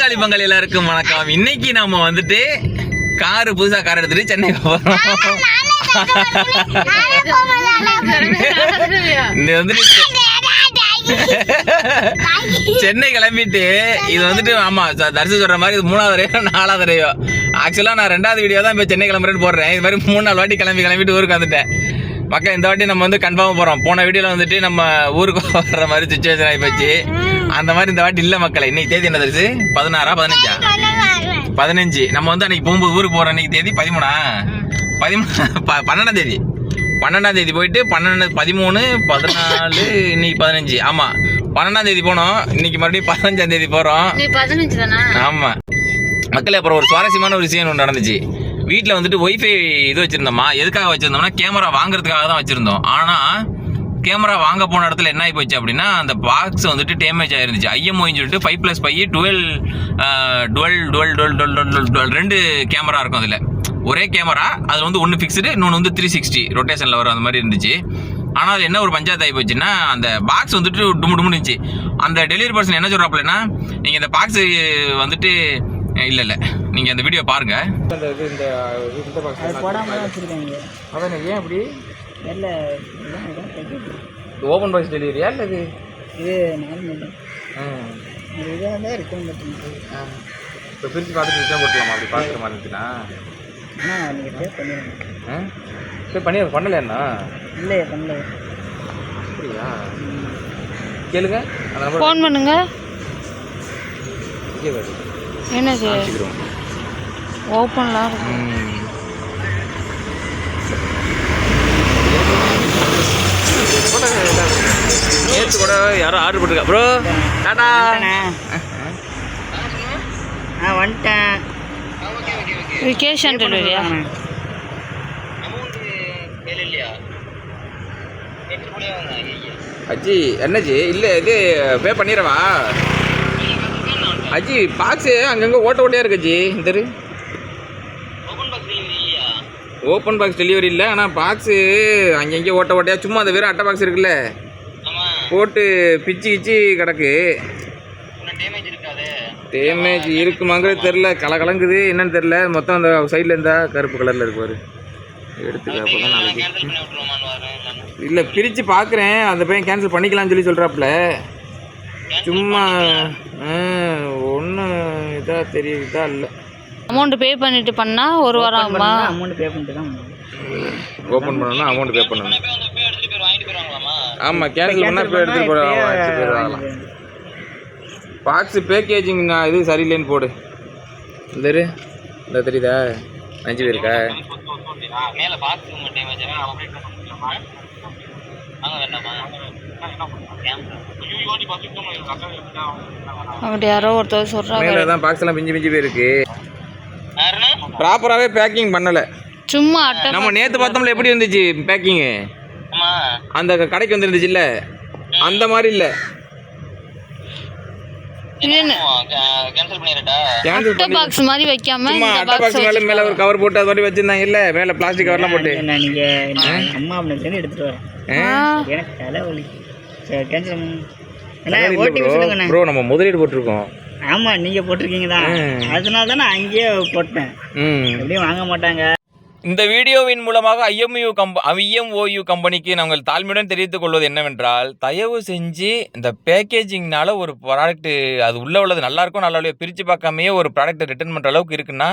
போகாளி பங்காளி எல்லாருக்கும் வணக்கம். இன்னைக்கு நாம வந்துட்டு புதுசா கார் எடுத்துட்டு சென்னை போறோம். சென்னை கிளம்பிட்டு இது வந்துட்டு ஆமா தரிசி சொல்ற மாதிரி இது 3வது தடவையோ 4வது தடவையோ. ஆக்சுவலா நான் 2வது வீடியோ தான் இப்போ சென்னை கிளம்புறேன்னு போடுறேன். இது மாதிரி 3-4 வாட்டி கிளம்பிட்டு ஊருக்கு வந்துட்டேன். மக்கள் இந்த வாட்டி நம்ம வந்து கன்ஃபார்மாக போகிறோம். போன வீடியோவில் வந்துட்டு நம்ம ஊருக்கு வர்ற மாதிரி சுச்சுவேஷன் ஆகி போச்சு. அந்த மாதிரி இந்த வாட்டி இல்லை மக்களை. இன்னைக்கு தேதி என்ன தரிசி? 16 15 நம்ம வந்து அன்னைக்கு போகும்போது ஊருக்கு போகிறோம். இன்னைக்கு தேதி 12ஆம் தேதி. 12ஆம் தேதி போயிட்டு 13 14 இன்னைக்கு 15. ஆமாம் 12ஆம் தேதி போனோம். இன்னைக்கு மறுபடியும் 15ஆம் தேதி போகிறோம். ஆமாம் மக்களே. அப்புறம் ஒரு சுவாரஸ்யமான ஒரு விஷயம் ஒன்று நடந்துச்சு. வீட்டில் வந்துட்டு ஒய்ஃபை இது வச்சுருந்தோமா. எதுக்காக வச்சுருந்தோம்னா கேமரா வாங்குறதுக்காக தான் வச்சுருந்தோம். ஆனால் கேமரா வாங்க போன இடத்துல என்ன ஆகி போச்சு அப்படின்னா அந்த பாக்ஸ் வந்துட்டு டேமேஜ் ஆயிருந்துச்சு. ஐஎம்ஓன்னு சொல்லிட்டு 5+5 2 கேமரா இருக்கும். அதில் ஒரே கேமரா அதில் வந்து ஒன்று ஃபிக்ஸ்டு, இன்னொன்று வந்து 360 ரொட்டேஷனில் வரும். அந்த மாதிரி இருந்துச்சு. ஆனால் அது என்ன ஒரு பஞ்சாயத்து ஆகி போச்சுன்னா அந்த பாக்ஸ் வந்துட்டு டும்னு இருந்துச்சு. அந்த டெலிவரி பர்சன் என்ன சொல்கிறாப்புலன்னா, நீங்கள் இந்த பாக்ஸ் வந்துட்டு இல்லை நீங்கள் அந்த வீடியோ பாருங்க. ஏன் அப்படி ஓப்பன் பாக்ஸ் டெலிவரியா இல்லை இது இப்போ பிரித்து பார்த்துட்டு ரிட்டர்ன் போட்டுலாமா? அப்படி பார்க்குற மாதிரி இருந்துச்சுன்னா பண்ணலையா? இல்லையா பண்ணல. அப்படியா? கேளுங்க, ஃபோன் பண்ணுங்க. என்னது ஓப்பன்லாம் இருக்கு. நேற்று கூட யாரோ ஆர்டர் போட்டுருக்கா ப்ரோ. டாடா வந்துட்டேன். கேஷ் ஆன் டெலிவரியா? அஜி என்னஜி இல்லை இது பே பண்ணிடவா? அஜி பாக்ஸு அங்கங்கே ஓட்டையாக இருக்கு அஜி. இந்த ஓப்பன் பாக்ஸ் டெலிவரி இல்லை. ஆனால் பாக்ஸு அங்கங்கே ஓட்டையாக சும்மா அந்த வெறும் அட்டை பாக்ஸ் இருக்குல்ல போட்டு பிச்சு கிடக்கு. டேமேஜ் இருக்குமாங்கிறது தெரில. கலங்குது என்னன்னு தெரில. மொத்தம் அந்த சைடில் இருந்தால் கருப்பு கலரில் இருக்குவார். எடுத்துக்க அப்போ தான் நாளைக்கு இல்லை பிரித்து பார்க்குறேன். அந்த பையன் கேன்சல் பண்ணிக்கலாம்னு சொல்லி சொல்கிறாப்புல. சும்மா ஒன்றும் இதாக தெரியுதா இல்லை. அமௌண்ட் பே பண்ணிட்டு பண்ணால் ஒரு வாரம் ஆகுமா? அமௌண்ட் பே பண்ணிட்டு தான் ஓப்பன் பண்ணணும்னா அமௌண்ட் பே பண்ணணும். ஆமாம் கேன்சல் பண்ணால் இப்போ எடுத்துகிட்டு போயிடுவாங்களாம். பாக்ஸு பேக்கேஜிங் நான் இது சரியில்லைன்னு போடு. இந்த தெரியுதா 5 பேருக்கா? அவங்கள்ட்ட யாரோ ஒருத்தர் சொல்கிறாங்க தான் பாக்ஸ் எல்லாம் பிஞ்சு போயிருக்கு. ப்ராப்பராகவே பேக்கிங் பண்ணலை. சும்மா அட்டை நம்ம நேற்று பார்த்தோம்ல எப்படி இருந்துச்சு பேக்கிங்கு. அந்த கடைக்கு வந்துருந்துச்சு இல்லை அந்த மாதிரி இல்லை. பாக்ஸ் மாதிரி வைக்காம அட்டை பாக்ஸ் மேல ஒரு கவர் போட்டு அது மாதிரி வச்சிருந்தாங்க இல்ல, மேல பிளாஸ்டிக் கவர்லாம் போட்டு. நீங்க அம்மா அப்படின்னு எடுத்துட்டு வரேன். எனக்கு தலைவலி. கேன்சல் பண்ணுங்க ப்ரோ. நம்ம முதலீடு போட்டிருக்கோம். ஆமா நீங்க போட்டிருக்கீங்க தான். அதனால தான் நான் அங்கேயே போட்டேன். எப்படியும் வாங்க மாட்டாங்க. இந்த வீடியோவின் மூலமாக ஐஎம்ஓயு கம்பெனிக்கு நாங்கள் தாழ்மையுடன் தெரிவித்துக் கொள்வது என்னவென்றால், தயவு செஞ்சு இந்த பேக்கேஜிங்னால ஒரு ப்ராடக்ட்டு அது உள்ளது நல்லாயிருக்கும் நல்லா இல்லையோ பிரித்து பார்க்காமையே ஒரு ப்ராடக்ட்டை ரிட்டர்ன் பண்ணுற அளவுக்கு இருக்குன்னா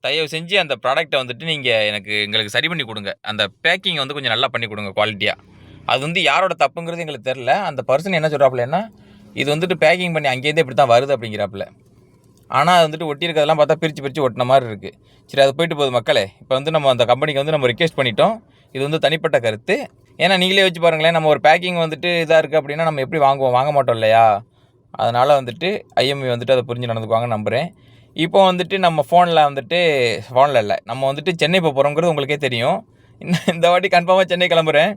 தயவு செஞ்சு அந்த ப்ராடக்ட்டை வந்துட்டு நீங்கள் எங்களுக்கு சரி பண்ணி கொடுங்க. அந்த பேக்கிங் வந்து கொஞ்சம் நல்லா பண்ணி கொடுங்க குவாலிட்டியாக. அது வந்து யாரோட தப்புங்கிறது எங்களுக்கு தெரில. அந்த பர்சன் என்ன சொல்கிறாப்புலன்னா, இது வந்துட்டு பேக்கிங் பண்ணி அங்கேருந்து இப்படி தான் வருது அப்படிங்கிறாப்புல. ஆனால் அது வந்துட்டு ஒட்டி இருக்கிறதெல்லாம் பார்த்தா பிரித்து ஒட்டின மாதிரி இருக்குது. சரி அது போயிட்டு போகுது மக்களே. இப்போ வந்து நம்ம அந்த கம்பெனிக்கு வந்து நம்ம ரிக்வெஸ்ட் பண்ணிட்டோம். இது வந்து தனிப்பட்ட கருத்து. ஏன்னா நீங்களே வச்சு பாருங்களேன், நம்ம ஒரு பேக்கிங் வந்துட்டு இதாக இருக்குது அப்படின்னா நம்ம எப்படி வாங்க மாட்டோம் இல்லையா? அதனால் வந்துட்டு ஐஎம்இ வந்துட்டு அதை புரிஞ்சு நடந்துக்குவாங்கன்னு நம்புகிறேன். இப்போ வந்துட்டு நம்ம ஃபோனில் இல்லை நம்ம வந்துட்டு சென்னை போகிறோங்கிறது உங்களுக்கே தெரியும். இந்த வாட்டி கன்ஃபார்மாக சென்னை கிளம்புறேன்.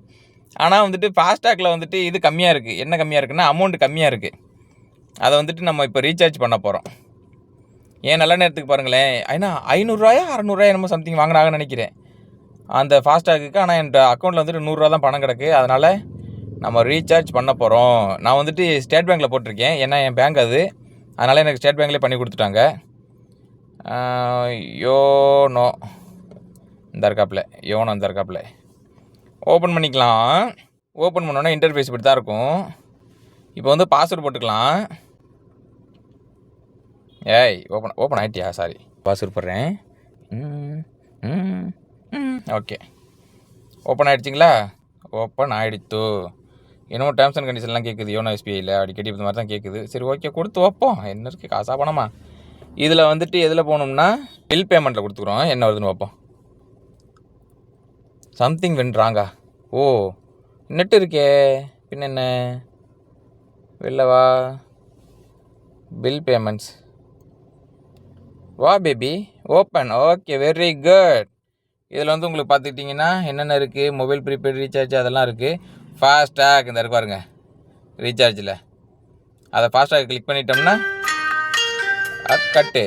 ஆனால் வந்துட்டு ஃபாஸ்டாகில் வந்துட்டு இது கம்மியாக இருக்குது. என்ன கம்மியாக இருக்குன்னா அமௌண்ட் கம்மியாக இருக்குது. அதை வந்துட்டு நம்ம இப்போ ரீசார்ஜ் பண்ண போகிறோம். ஏன் நல்ல நேரத்துக்கு பாருங்களேன். ஏன்னா 500 600 என்னமோ சம்திங் வாங்கினாங்கன்னு நினைக்கிறேன் அந்த ஃபாஸ்டாகுக்கு. ஆனால் என் அக்கௌண்ட்டில் வந்துட்டு 100 தான் பணம் கிடக்கு. அதனால் நம்ம ரீசார்ஜ் பண்ண போகிறோம். நான் வந்துட்டு ஸ்டேட் பேங்க்கில் போட்டிருக்கேன். ஏன்னா என் பேங்க் அது. அதனால் எனக்கு ஸ்டேட் பேங்க்லேயே பண்ணி கொடுத்துட்டாங்க. யோனோ இந்த இருக்காப்புல, யோனோ இந்த இருக்காப்புல ஓப்பன் பண்ணிக்கலாம். ஓப்பன் பண்ணோன்னா இன்டர்ஃபேஸ் இப்படி தான் இருக்கும். இப்போ வந்து பாஸ்வேர்டு போட்டுக்கலாம். ஓப்பன் ஆகிட்டியா? சாரி, பாஸ்வேர்டு போடுறேன். ஓகே, ஓப்பன் ஆகிடுச்சிங்களா? ஓப்பன் ஆகிடுத்து. இன்னும் டேர்ம்ஸ் அண்ட் கண்டிஷன்லாம் கேட்குது யோனோ எஸ்பிஐயில், அடிக்கடி இந்த மாதிரி தான் கேட்குது. சரி, ஓகே, கொடுத்து வைப்போம். என்ன இருக்குது, காசா பணமா? இதில் வந்துட்டு எதில் போகணும்னா பில் பேமெண்ட்டில் கொடுத்துக்குறோம். என்ன வருதுன்னு பார்ப்போம். சம்திங் வென்றாங்க. ஓ, நெட் இருக்கே, பின்ன என்ன? வெளில வா, பில் பேமெண்ட்ஸ் வா baby, open. Okay, very good. இதில் வந்து உங்களுக்கு பார்த்துக்கிட்டிங்கன்னா என்னென்ன இருக்குது, மொபைல் ப்ரீபெய்ட் ரீசார்ஜ் அதெல்லாம் இருக்குது. ஃபாஸ்டாக் இந்த இருக்கு பாருங்க, ரீசார்ஜில் அதை ஃபாஸ்டாக் கிளிக் பண்ணிட்டோம்னா கட்டு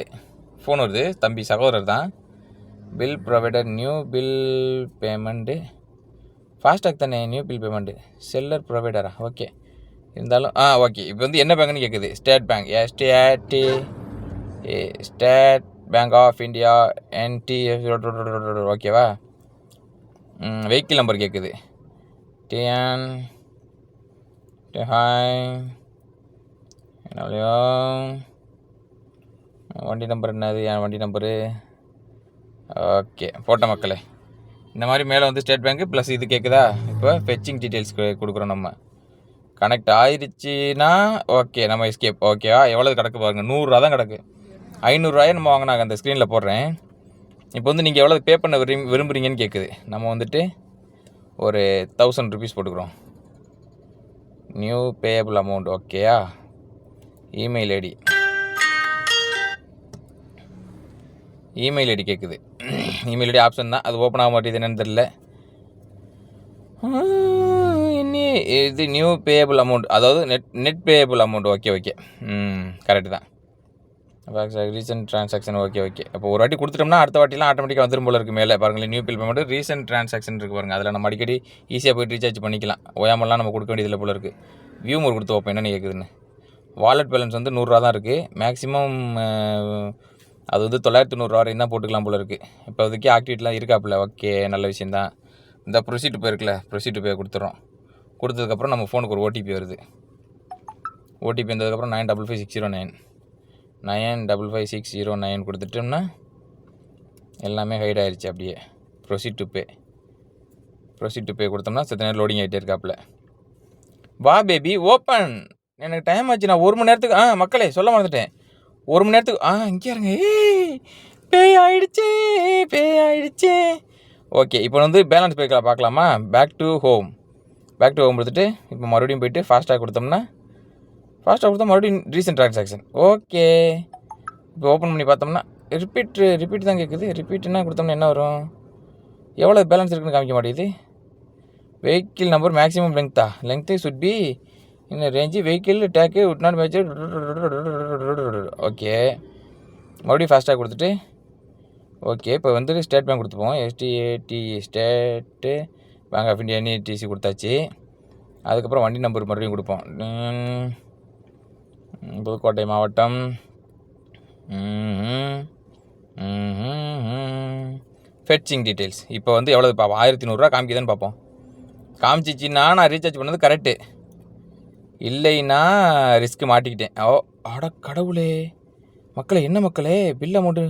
ஃபோன் வருது. தம்பி சகோதரர் தான். Bill provider, new bill payment, FASTag தானே நியூ பில் பேமெண்ட்டு, செல்லர் ப்ரொவைடரா? ஓகே, இருந்தாலும் ஓகே. இப்போ வந்து என்ன பேங்க்னு கேட்குது. State Bank, State Bank of India, NTF. ஓகேவா? வெஹிக்கிள் நம்பர் கேட்குது. TN என்னையோ வண்டி நம்பர் என்னது, என் வண்டி நம்பரு. ஓகே, போட்ட மக்களே. இந்த மாதிரி மேலே வந்து ஸ்டேட் பேங்க்கு ப்ளஸ் இது கேட்குதா. இப்போ ஃபெச்சிங் டீட்டெயில்ஸ் கொடுக்குறோம். நம்ம கனெக்ட் ஆயிடுச்சுன்னா ஓகே, நம்ம எஸ்கேப். ஓகேவா? எவ்வளோ கிடக்கு பாருங்கள், 100 ரூபா தான் கிடக்கு. 500 ரூபாயை நம்ம வாங்கினாங்க. அந்த ஸ்க்ரீனில் போடுறேன். இப்போ வந்து நீங்கள் எவ்வளோ பே பண்ண விரும்புகிறீங்கன்னு கேட்குது. நம்ம வந்துட்டு ஒரு 1000 ருபீஸ் போட்டுக்கிறோம். New payable amount. ஓகேயா? இமெயில் ஐடி கேட்குது. இமெயில் ஐடி ஆப்ஷன் தான், அது ஓப்பன் ஆக மாட்டேது, என்னென்னு தெரில. இது நியூ பேயபிள் அமௌண்ட், அதாவது net payable amount. Okay, correct தான். Recent transaction. ஓகே. அப்போ ஒரு வாட்டி கொடுத்துட்டோம்னா அடுத்த வாட்டிலாம் ஆட்டோமேட்டிக்காக வந்துடும் போல இருக்குது. மேலே பாருங்களேன், new bill payment, recent transaction இருக்குது பாருங்கள். அதில் நம்ம அடிக்கடி ஈஸியாக போய்ட்டு ரீசார்ஜ் பண்ணிக்கலாம். ஓயாமலாம் நம்ம கொடுக்க வேண்டியதில் போல இருக்குது. வியூமர் கொடுத்து வைப்போம் என்னென்னு கேட்குதுன்னு. வாலெட் பேலன்ஸ் வந்து 100 ரூபா தான் இருக்குது. மேக்ஸிமம் அது வந்து 990 வரையும் தான் போட்டுக்கலாம் போல இருக்குது. இப்போதைக்கு ஆக்டிவிட்டிலாம் இருக்காப்புல. ஓகே, நல்ல விஷயந்தான். இந்த ப்ரொசீட் பே இருக்குல்ல, ப்ரொசீட் பே கொடுத்துறோம். கொடுத்ததுக்கப்புறம் நம்ம ஃபோனுக்கு ஒரு ஓடிபி வருது. ஓடிபி வந்ததுக்கப்புறம் 955609 கொடுத்துட்டோம்னா எல்லாமே ஹைட் ஆயிடுச்சு. அப்படியே ப்ரொசீட் டு பே கொடுத்தோம்னா செத்த நேரம் லோடிங் ஆகிட்டே இருக்காப்புல. வா பேபி, ஓப்பன். எனக்கு டைம் ஆச்சு. நான் 1 மணி நேரத்துக்கு மக்களே சொல்ல மறந்துட்டேன். 1 மணி நேரத்துக்கு இங்கே இருங்க. பே ஆயிடுச்சு. ஓகே, இப்போ வந்து பேலன்ஸ் பேக்கில் பார்க்கலாமா? பேக் டு ஹோம் கொடுத்துட்டு இப்போ மறுபடியும் போய்ட்டு ஃபாஸ்டாக கொடுத்தா மறுபடியும் ரீசெண்ட் ட்ரான்சாக்ஷன். ஓகே, இப்போ ஓப்பன் பண்ணி பார்த்தோம்னா ரிப்பீட் தான் கேட்குது. ரிப்பீட்னா கொடுத்தோம்னா என்ன வரும்? எவ்வளோ பேலன்ஸ் இருக்குன்னு காமிக்க மாட்டேங்குது. Vehicle number maximum length should be இந்த range. Vehicle tag would not match. Okay, மறுபடியும் ஃபாஸ்டாக கொடுத்துட்டு ஓகே, இப்போ வந்துட்டு ஸ்டேட் பேங்க் கொடுத்துப்போம். State Bank of India NTC கொடுத்தாச்சு. அதுக்கப்புறம் வண்டி நம்பர் மறுபடியும் கொடுப்போம். புதுக்கோட்டை மாவட்டம். ஃபெட்சிங் டீட்டெயில்ஸ் இப்போ வந்து எவ்வளோ பார்ப்போம். 1100 ரூபா காமிக்குதுன்னு பார்ப்போம். காமிச்சிச்சின்னா நான் ரீசார்ஜ் பண்ணது கரெக்டு, இல்லைன்னா ரிஸ்க்கு மாட்டிக்கிட்டேன். அட கடவுளே மக்களே, என்ன மக்களே bill amount.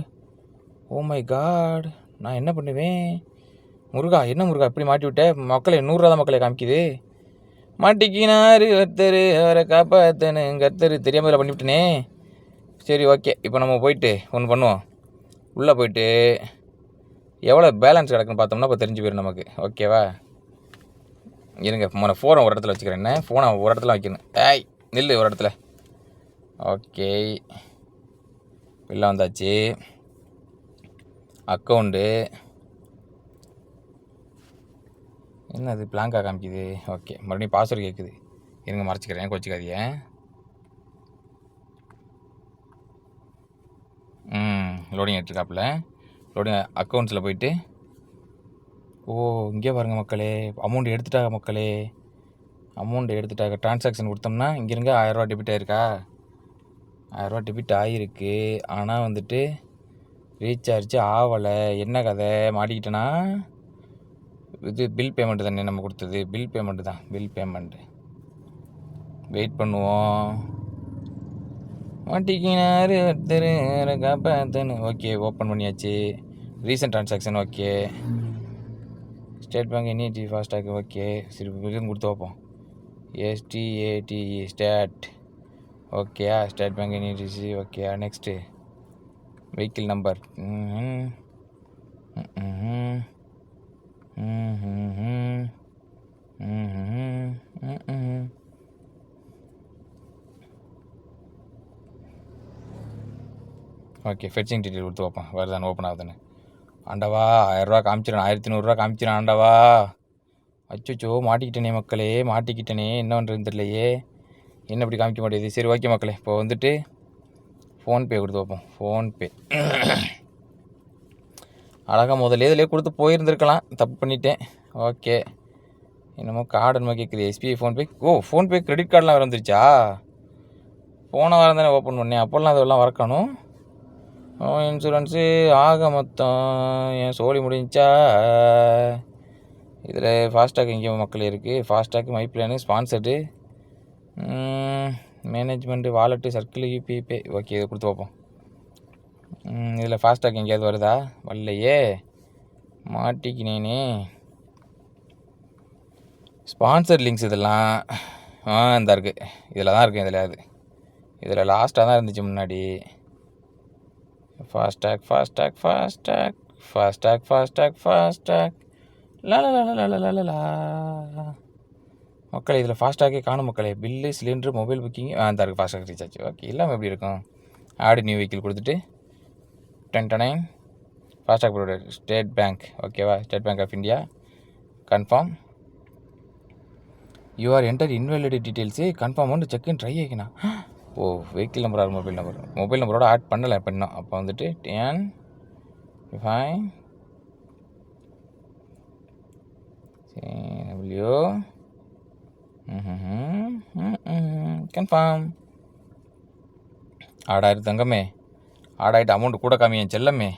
Oh my god, நான் என்ன பண்ணுவேன்? முருகா, என்ன முருகா இப்படி மாட்டி விட்டேன் மக்களே. 100 ரூபா தான் மக்களே காமிக்குது. மாட்டிக்கினாரு கர்த்தர், அவரை காப்பாத்தனு கர்த்தர். தெரியாமல் இதில் பண்ணிவிட்டனே. சரி, ஓகே, இப்போ நம்ம போயிட்டு ஒன்று பண்ணுவோம். உள்ளே போயிட்டு எவ்வளோ பேலன்ஸ் கிடக்குன்னு பார்த்தோம்னா இப்போ தெரிஞ்சு போயிடும் நமக்கு. ஓகேவா? இருங்க, ஃபோனை ஒரு இடத்துல வச்சுக்கிறேன். என்ன ஃபோனை ஒரு இடத்துல வைக்கணும். நில்லு ஒரு இடத்துல. ஓகே, வெளில வந்தாச்சு. அக்கௌண்ட்டு என்னது பிளாங்காக காமிக்குது. ஓகே, மறுபடியும் பாஸ்வேர்டு கேட்குது. இருங்க, மறைச்சிக்கிறேன், கோச்சிக்காதீங்க. லோடிங் ஆகிட்டுருக்காப்புல. லோடிங் அக்கௌண்ட்ஸில் போயிட்டு இங்கே பாருங்கள் மக்களே, அமௌண்ட் எடுத்துட்டாங்க மக்களே. ட்ரான்சாக்ஷன் கொடுத்தோம்னா இங்கே இருங்க 1000 ரூபா டெபிட் ஆயிருக்கா. 1000 டெபிட் ஆகிருக்கு. ஆனால் வந்துட்டு ரீசார்ஜ் ஆகலை. என்ன கதை, மாட்டிக்கிட்டேன்னா? இது பில் பேமெண்ட்டு தானே நம்ம கொடுத்தது, பில் பேமெண்ட்டு தான், பில் பேமெண்ட்டு. வெயிட் பண்ணுவோம். மாட்டிக்கினாரு ஒருத்தர் காப்பாத்தனு. ஓகே, ஓப்பன் பண்ணியாச்சு. Recent transaction okay. State Bank NET FASTag okay. சரி, இதுவும் கொடுத்து வைப்போம். STATE ஸ்டேட் ஓகேயா. ஸ்டேட் பேங்க் என்இடிசி ஓகேயா. Next vehicle number okay. Fetching detail கொடுத்து வைப்போம். வருதானே, ஓப்பன் ஆகுதுன்னு. ஆண்டவா, 1000 ரூபா காமிச்சிடும், 1500 ரூபா காமிச்சிடும். ஆண்டவா, அச்சோ மாட்டிக்கிட்டேனே மக்களே, மாட்டிக்கிட்டேனே. என்ன பண்ணுறதுன்னு தெரியலையே, என்ன இப்படி காமிக்க மாட்டேங்குது. சரி ஓகே மக்களே, இப்போ வந்துட்டு ஃபோன்பே கொடுத்து வைப்போம். ஃபோன்பே அழகாக முதல்ல இதிலே கொடுத்து போயிருந்துருக்கலாம், தப்பு பண்ணிட்டேன். ஓகே, என்னமோ கார்டு என்னமோ கேட்குது. SBI PhonePe. ஃபோன்பே கிரெடிட் கார்டெலாம் வேறு வந்துருச்சா? போன வாரம் தானே ஓப்பன் பண்ணேன், அப்போல்லாம் அதெல்லாம் வரக்கணும். இன்சூரன்ஸு ஆக மொத்தம் என் சோழி முடிஞ்சா. இதில் ஃபாஸ்டாக் எங்கேயோ மக்கள் இருக்குது. FASTag, my plan, sponsored, management, wallet, circle, UPI pay. Okay, இதை கொடுத்து வைப்போம். இதில் ஃபாஸ்டாக் எங்கேயாவது வருதா? வரலையே, மாட்டிக்கினேனே. ஸ்பான்சர் லிங்க்ஸ் இதெல்லாம் இந்த இருக்குது, இதில் தான் இருக்குது. இதில் லாஸ்ட்டாக தான் இருந்துச்சு முன்னாடி. FASTag FASTag FASTag FASTag FASTag FASTag லா மக்களே, இதில் ஃபாஸ்டாகே காணும் மக்களே. பில்லு, சிலிண்டரு, மொபைல் புக்கிங் இந்த இருக்குது. FASTag recharge okay. இல்லாமல் எப்படி இருக்கும்? ஆடு நியூ வெஹிக்கிள் கொடுத்துட்டு 10 ஃபாஸ்டாக் ப்ரோடக்ட் ஸ்டேட் பேங்க் ஓகேவா. State Bank of India confirm. You're enter invalid details confirm வந்து செக் இன் ட்ரை ஆகிக்கணும். வெஹிக்கிள் நம்பர் ஆர் மொபைல் நம்பரோட ஆட் பண்ணலை இன்னும். அப்போ வந்துட்டு 10 5 W கன்ஃபார்ம். ஆடாயிரம் தங்கமே, ஆடாயிட்டு அமௌண்ட் கூட காமி என் செல்லமே.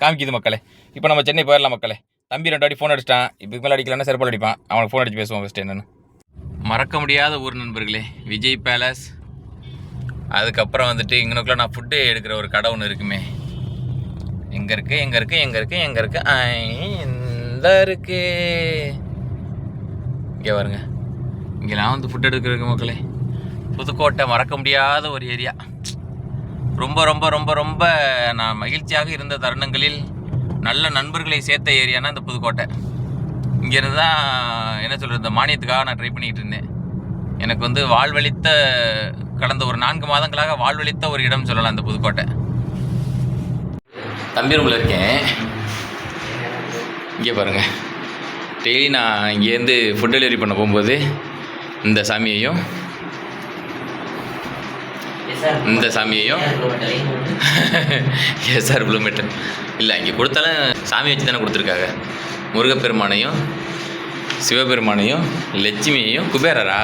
காமிக்குது மக்களே. இப்போ நம்ம சென்னை போயிடலாம் மக்களே. தம்பி 2 வாட்டி ஃபோன் அடிச்சிட்டான். இதுக்கு மேலே அடிக்கலன்னா செருப்பால் அடிப்பான். அவனுக்கு ஃபோன் அடிச்சு பேசுவோம் ஃபஸ்ட்டு என்னென்னு. மறக்க முடியாத ஊர் நண்பர்களே, விஜய் பேலஸ். அதுக்கப்புறம் வந்துட்டு இங்கனுக்குள்ள நான் ஃபுட்டு எடுக்கிற ஒரு கடை ஒன்று இருக்குமே. எங்கே இருக்குது இந்த இருக்குது. இங்கே பாருங்க, இங்கெல்லாம் வந்து ஃபுட் எடுக்கிறதுக்கு மக்களே. புதுக்கோட்டை மறக்க முடியாத ஒரு ஏரியா. ரொம்ப ரொம்ப ரொம்ப ரொம்ப நான் மகிழ்ச்சியாக இருந்த தருணங்களில் நல்ல நண்பர்களை சேர்த்த ஏரியானா இந்த புதுக்கோட்டை. இங்கேருந்து தான் என்ன சொல்கிறது, இந்த மானியத்துக்காக நான் ட்ரை பண்ணிக்கிட்டு இருந்தேன். எனக்கு வந்து வாழ்வழித்த, கடந்த ஒரு 4 மாதங்களாக வாழ்வழித்த ஒரு இடம் சொல்லலாம் இந்த புதுக்கோட்டை. தம்பி ரூமில் இருக்கேன். இங்கே பாருங்கள், டெய்லி நான் இங்கேருந்து ஃபுட் டெலிவரி பண்ண போகும்போது இந்த சாமியையும் எஸ்ஆர் ப்ளூ மெட்டல் இல்லை, இங்கே கொடுத்தாலும் சாமி வச்சு தானே கொடுத்துருக்காங்க. முருகப்பெருமானையும் சிவபெருமானையும் லட்சுமியையும் குபேரரா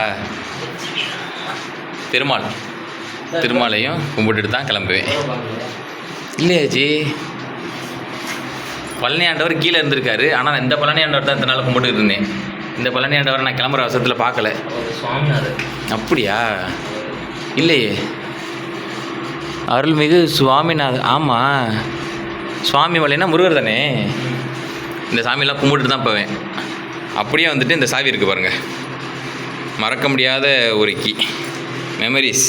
திருமாலையும் கும்பிட்டுட்டு தான் கிளம்புவேன். இல்லையா ஜி, பழனி ஆண்டவர் கீழே இருந்திருக்காரு. ஆனால் இந்த பழனி ஆண்டவர் தான் இத்தனை நாள் கும்பிட்டுட்டு இருந்தேன். இந்த பழனி ஆண்டவரை நான் கிளம்புற அவசரத்தில் பார்க்கல. அப்படியா? இல்லையே, அருள்மிகு சுவாமிநாதன். ஆமாம், சுவாமி மலைன்னா முருகர் தானே. இந்த சாமியெல்லாம் கும்பிட்டுட்டு தான் போவேன். அப்படியே வந்துட்டு இந்த சாவி இருக்குது பாருங்கள், மறக்க முடியாத ஒரு கீ. மெமரிஸ்,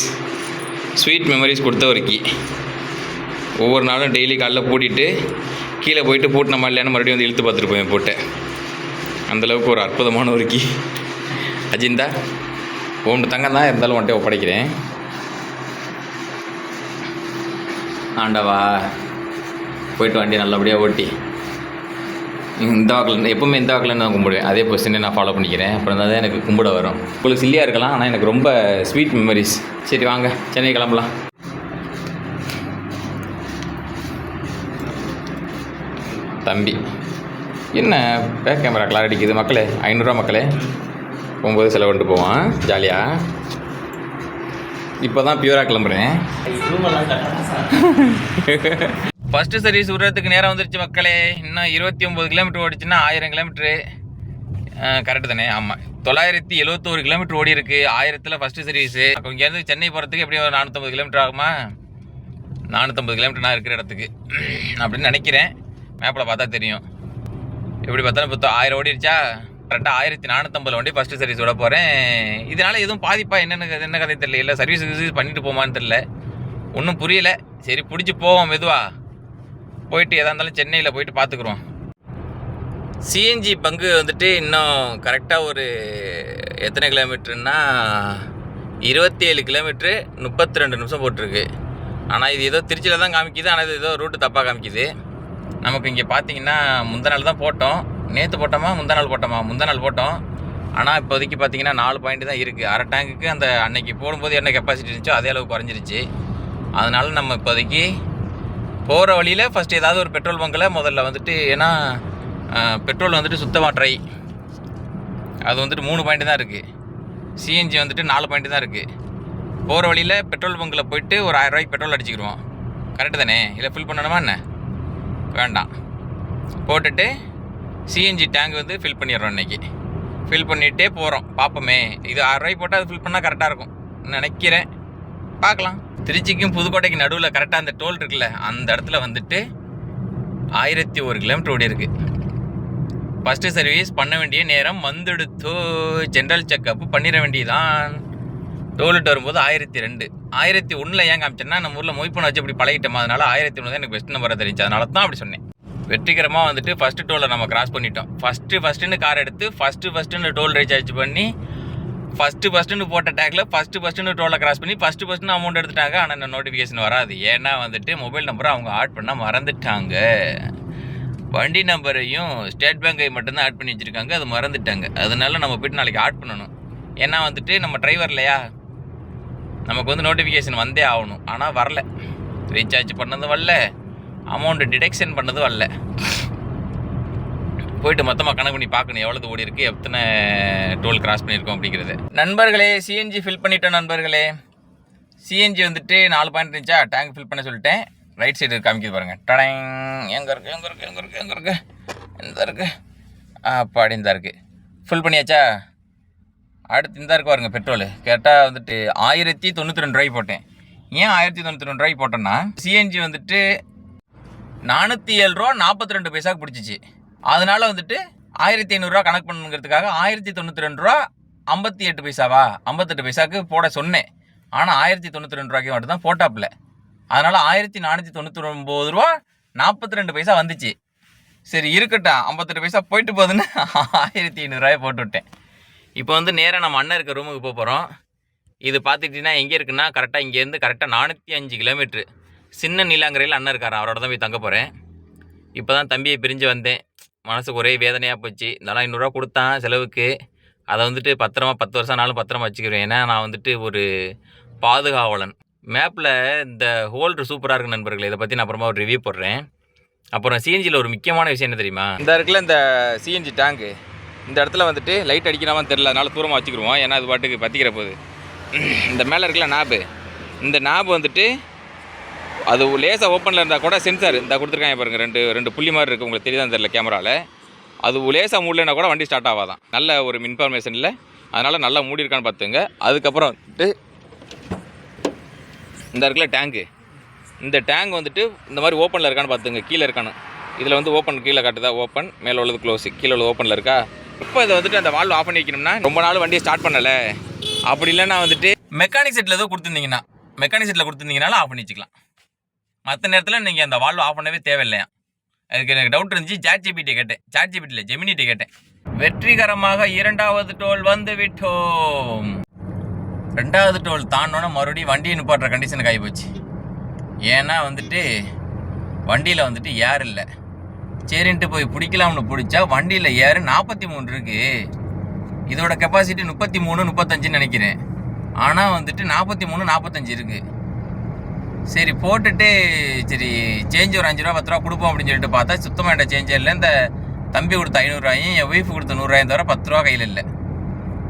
ஸ்வீட் மெமரிஸ் கொடுத்த ஒரு கீ. ஒவ்வொரு நாளும் டெய்லி காலைல பூட்டிட்டு கீழே போயிட்டு பூட்டின மாதிரியான மறுபடியும் வந்து இழுத்து பார்த்துட்டு போவேன் போட்டேன். அந்தளவுக்கு ஒரு அற்புதமான ஒரு கீ. அஜிந்தா ஒன்று தங்கம் தான் இருந்தாலும் வந்துட்டு ஒப்படைக்கிறேன். ஆண்டவா, போயிட்டு வண்டி நல்லபடியாக ஓட்டி இந்த வாக்கில் எப்போவுமே இந்த வாக்கில் நான் கும்பிடுவேன். அதே பொசிஷனே நான் ஃபாலோ பண்ணிக்கிறேன். அப்புறம் தான் எனக்கு கும்பிட வரும். உங்களுக்கு சில்லியாக இருக்கலாம், ஆனால் எனக்கு ரொம்ப ஸ்வீட் மெமரிஸ். சரி வாங்க, சென்னை கிளம்பலாம். தம்பி என்ன பேக் கேமரா கலர் அடிக்குது மக்களே. 500 மக்களே. போகும்போது செலவு பண்ணிட்டு போவான் ஜாலியாக. இப்போ தான் பியூராக கிளம்புறேன். ஃபஸ்ட்டு சர்வீஸ் விடுறதுக்கு நேரம் வந்துருச்சு மக்களே. இன்னும் 29 கிலோமீட்டர் ஓடிச்சுன்னா 1000 கிலோமீட்ரு கரெக்டு தானே? ஆமாம், 971 கிலோமீட்டர் ஓடி இருக்குது 1000ல் ஃபஸ்ட்டு சர்வீஸு. அப்போ இங்கேருந்து சென்னை போகிறதுக்கு எப்படியும் 450 கிலோமீட்டர் ஆகுமா? 450 கிலோமீட்டர் நான் இருக்கிற இடத்துக்கு அப்படின்னு நினைக்கிறேன். மேப்பில் பார்த்தா தெரியும். எப்படி பார்த்தாலும் இப்போ 1000 ஓடிடுச்சா? கரெக்டாக 1450 வண்டி ஃபஸ்ட்டு சர்வீஸ் விட போகிறேன். இதனால் எதுவும் பாதிப்பா என்ன கதை தெரியல. இல்லை சர்வீஸ் பண்ணிட்டு போமான்னு தெரியல, ஒன்றும் புரியல. சரி பிடிச்சி போவோம் மெதுவாக. போயிட்டு எதாக இருந்தாலும் சென்னையில் போயிட்டு பார்த்துக்குறோம். சிஎன்ஜி பங்கு வந்துட்டு இன்னும் கரெக்டாக ஒரு எத்தனை கிலோமீட்டருன்னா 27 கிலோமீட்ரு 32 நிமிஷம் போட்டிருக்கு. ஆனால் இது ஏதோ திருச்சியில் தான் காமிக்குது. ஆனால் இது ஏதோ ரூட்டு தப்பாக காமிக்குது. நமக்கு இங்கே பார்த்தீங்கன்னா முந்தின நாள் தான் போட்டோம். நேற்று போட்டோமா முந்தின நாள் போட்டோம். ஆனால் இப்போதைக்கு பார்த்தீங்கன்னா 4 பாயிண்ட் தான் இருக்குது. அரை டேங்குக்கு அந்த அன்னைக்கு போடும்போது என்ன கெப்பாசிட்டி இருந்துச்சோ அதே அளவு குறைஞ்சிருச்சு. அதனால் நம்ம இப்போதைக்கு போகிற வழியில் ஃபஸ்ட்டு ஏதாவது ஒரு பெட்ரோல் பங்கில் முதல்ல வந்துட்டு, ஏன்னா பெட்ரோல் வந்துட்டு சுத்தமாக ட்ரை. அது வந்துட்டு 3 பாயிண்ட் தான் இருக்குது. சிஎன்ஜி வந்துட்டு 4 பாயிண்ட் தான் இருக்குது. போகிற வழியில் பெட்ரோல் பங்கில் போயிட்டு ஒரு 1000 ரூபாய்க்கு பெட்ரோல் அடிச்சுக்கிடுவோம். கரெக்டு தானே? இல்லை ஃபில் பண்ணணுமா என்ன? வேண்டாம், போட்டுட்டு சிஎன்ஜி டேங்க் வந்து ஃபில் பண்ணிடுறோம். இன்றைக்கி ஃபில் பண்ணிகிட்டே போகிறோம். பார்ப்போமே, இது 1000 ரூபாய்க்கு போட்டால் அது ஃபில் பண்ணால் கரெக்டாக இருக்கும் நினைக்கிறேன். பார்க்கலாம். திருச்சிக்கும் புதுக்கோட்டைக்கு நடுவில் கரெக்டாக அந்த டோல் இருக்குல்ல, அந்த இடத்துல வந்துட்டு 1001 கிலோமீட்டர் ஓடி இருக்குது. ஃபஸ்ட்டு சர்வீஸ் பண்ண வேண்டிய நேரம் வந்துடுத்தோ. ஜென்ரல் செக்கப் பண்ணிட வேண்டியதான். டோல்கிட்ட வரும்போது 1002. 1001 ஏன் காமிச்சேன்னா, நம்ம ஊரில் மொய்ப்பனை வச்சு அப்படி பழகிட்டோமா, அதனால் 1001 தான் எனக்கு பெஸ்ட் நம்பரை தெரிஞ்சு, அதனால தான் அப்படி சொன்னேன். வெற்றிகரமாக வந்துட்டு ஃபஸ்ட்டு டோலை நம்ம கிராஸ் பண்ணிட்டோம். ஃபஸ்ட்டுன்னு கார் எடுத்து ஃபஸ்ட்டுன்னு டோல் ரீசார்ஜ் பண்ணி ஃபஸ்ட்டுன்னு போட்ட டேக்கில் ஃபஸ்ட்டுன்னு டோலை கிராஸ் பண்ணி ஃபஸ்ட்டுன்னு அமௌண்ட் எடுத்துட்டாங்க. ஆனால் இந்த நோட்டிஃபிகேஷன் வராது. ஏன்னா வந்துட்டு மொபைல் நம்பரை அவங்க ஆட் பண்ண மறந்துட்டாங்க. வண்டி நம்பரையும் ஸ்டேட் பேங்கை மட்டும்தான் ஆட் பண்ணி வச்சுருக்காங்க, அது மறந்துட்டாங்க. அதனால நம்ம போய்ட்டு நாளைக்கு ஆட் பண்ணணும். ஏன்னா வந்துட்டு நம்ம டிரைவர் இல்லையா, நமக்கு வந்து நோட்டிஃபிகேஷன் வந்தே ஆகணும். ஆனால் வரல. ரீசார்ஜ் பண்ணதும் வரல, அமௌண்ட்டு டிடெக்ஷன் பண்ணதும் வரல. போயிட்டு மொத்தமாக கணக்கு பண்ணி பார்க்கணும் எவ்வளோ ஓடி இருக்குது, எத்தனை டோல் கிராஸ் பண்ணியிருக்கோம் அப்படிங்கிறது. நண்பர்களே, சிஎன்ஜி ஃபில் பண்ணிட்டோம் நண்பர்களே. சிஎன்ஜி வந்துட்டு 4 பாயிண்ட் இருந்துச்சா, டேங்க் ஃபில் பண்ண சொல்லிட்டேன். ரைட் சைடு காமிக்கிது பாருங்கள். டடங், எங்கே இருக்குது இந்த இருக்குது அப்பாடி இந்த இருக்குது. ஃபுல் பண்ணியாச்சா? அடுத்து இந்த இருக்கு பாருங்க பெட்ரோலு. கேட்டால் வந்துட்டு 1092 ரூபாய்க்கு போட்டேன். ஏன் 1092 ரூபாய்க்கு போட்டேன்னா, சிஎன்ஜி வந்துட்டு 407 ரூபா 42 பைசாவுக்கு பிடிச்சிச்சு. அதனால வந்துட்டு 1500 ரூபா கணக்கு பண்ணுங்கிறதுக்காக 1092 ரூபா 58 பைசாவா 58 பைசாவுக்கு போட சொன்னேன். ஆனால் 1092 ரூபாய்க்கு மட்டும் தான் போட்டாப்பில். அதனால் 1499 ரூபா 42 பைசா வந்துச்சு. சரி இருக்கட்டும், 58 பைசா போயிட்டு போகுதுன்னு 1500 ரூபாய் போட்டு விட்டேன். இப்போ வந்து நேராக நம்ம அண்ணன் இருக்க ரூமுக்கு போக போகிறோம். இது பார்த்துக்கிட்டிங்கன்னா எங்கே இருக்குன்னா, கரெக்டாக இங்கேருந்து கரெக்டாக 405 கிலோமீட்ரு சின்ன நீலாங்கரையில் அண்ணன் இருக்கார். அவரோட தான் போய் தங்க போகிறேன். இப்போ தான் தம்பியை பிரிஞ்சு வந்தேன். மனசுக்கு ஒரே வேதனையாக போச்சு. இந்த 500 ரூபா கொடுத்தான் செலவுக்கு. அதை வந்துட்டு பத்திரமா 10 வருஷம் ஆனாலும் பத்திரமா வச்சுக்கிறேன். ஏன்னா நான் வந்துட்டு ஒரு பாதுகாவலன். மேப்பில் இந்த ஹோல்டர் சூப்பராக இருக்குது நண்பர்களே. இதை பற்றி நான் அப்புறமா ஒரு ரிவ்யூ போடுறேன். அப்புறம் சிஎன்ஜியில் ஒரு முக்கியமான விஷயம் என்ன தெரியுமா, இந்த இருக்குல்ல இந்த சிஎன்ஜி டேங்கு, இந்த இடத்துல வந்துட்டு லைட் அடிக்கலாமான்னு தெரில, அதனால தூரமாக வச்சுக்கிடுவோம். ஏன்னா அது பாட்டுக்கு பற்றிக்கிற போகுது. இந்த மேலே இருக்குல்ல நாபு, இந்த நாபு வந்துட்டு அது லேசாக ஓப்பனில் இருந்தால் கூட சென்சார் இந்த கொடுத்துருக்காங்க பாருங்கள், ரெண்டு புள்ளி மாதிரி இருக்குது. உங்களுக்கு தெரியுதான் தெரியல கேமராவில். அது லேசாக மூடலைன்னா கூட வண்டி ஸ்டார்ட் ஆகாதான். நல்ல ஒரு இன்ஃபர்மேஷன் இல்லை, அதனால் நல்லா மூடியிருக்கான்னு பார்த்துங்க. அதுக்கப்புறம் வந்துட்டு இந்த இருக்குல்ல டேங்கு, இந்த டேங்க் வந்துட்டு இந்த மாதிரி ஓப்பனில் இருக்கான்னு பார்த்துங்க. கீழே இருக்கானு இதில் வந்து ஓப்பன் கீழே காட்டுதா, ஓப்பன் மேலே உள்ளது க்ளோஸு, கீழே உள்ளது ஓப்பனில் இருக்கா. இப்போ இதை வந்துட்டு அந்த வால்வ் ஆஃப் பண்ணி வைக்கணும்னா, ரொம்ப நாள் வண்டியை ஸ்டார்ட் பண்ணலை அப்படி இல்லைன்னா வந்துட்டு மெக்கானிக் செட்டில் ஏதோ கொடுத்துருந்தீங்கனாலும் ஆஃப் பண்ணி வச்சுக்கலாம். மற்ற நேரத்தில் நீங்கள் அந்த வால்வ் ஆஃப் பண்ணவே தேவையில்லையா. அதுக்கு எனக்கு டவுட் இருந்துச்சு. சாட்ஜிபிட்டியில் ஜெமினிட்டை கேட்டேன். வெற்றிகரமாக 2வது டோல் வந்து விட்டோம். 2வது டோல் தாண்டோன்னா மறுபடியும் வண்டியை நிப்பாட்டுற கண்டிஷனுக்கு ஆகி போச்சு. ஏன்னா வந்துட்டு வண்டியில் வந்துட்டு ஏர் இல்லை. சரின்ட்டு போய் பிடிக்கலாம்னு பிடிச்சா வண்டியில் ஏர் 43 இருக்குது. இதோட கெப்பாசிட்டி 33-35 நினைக்கிறேன். ஆனால் வந்துட்டு 43-45 இருக்குது. சரி போட்டுட்டு சரி சேஞ்ச் ஒரு 5 ரூபா 10 ரூபா கொடுப்போம் அப்படின்னு சொல்லிட்டு பார்த்தா சுத்தமாக என்கிட்ட சேஞ்சே இல்லை. இந்த தம்பி கொடுத்த 500 என் ஒய்ஃபு கொடுத்த 100 தவிர 10 ரூபா கையில் இல்லை.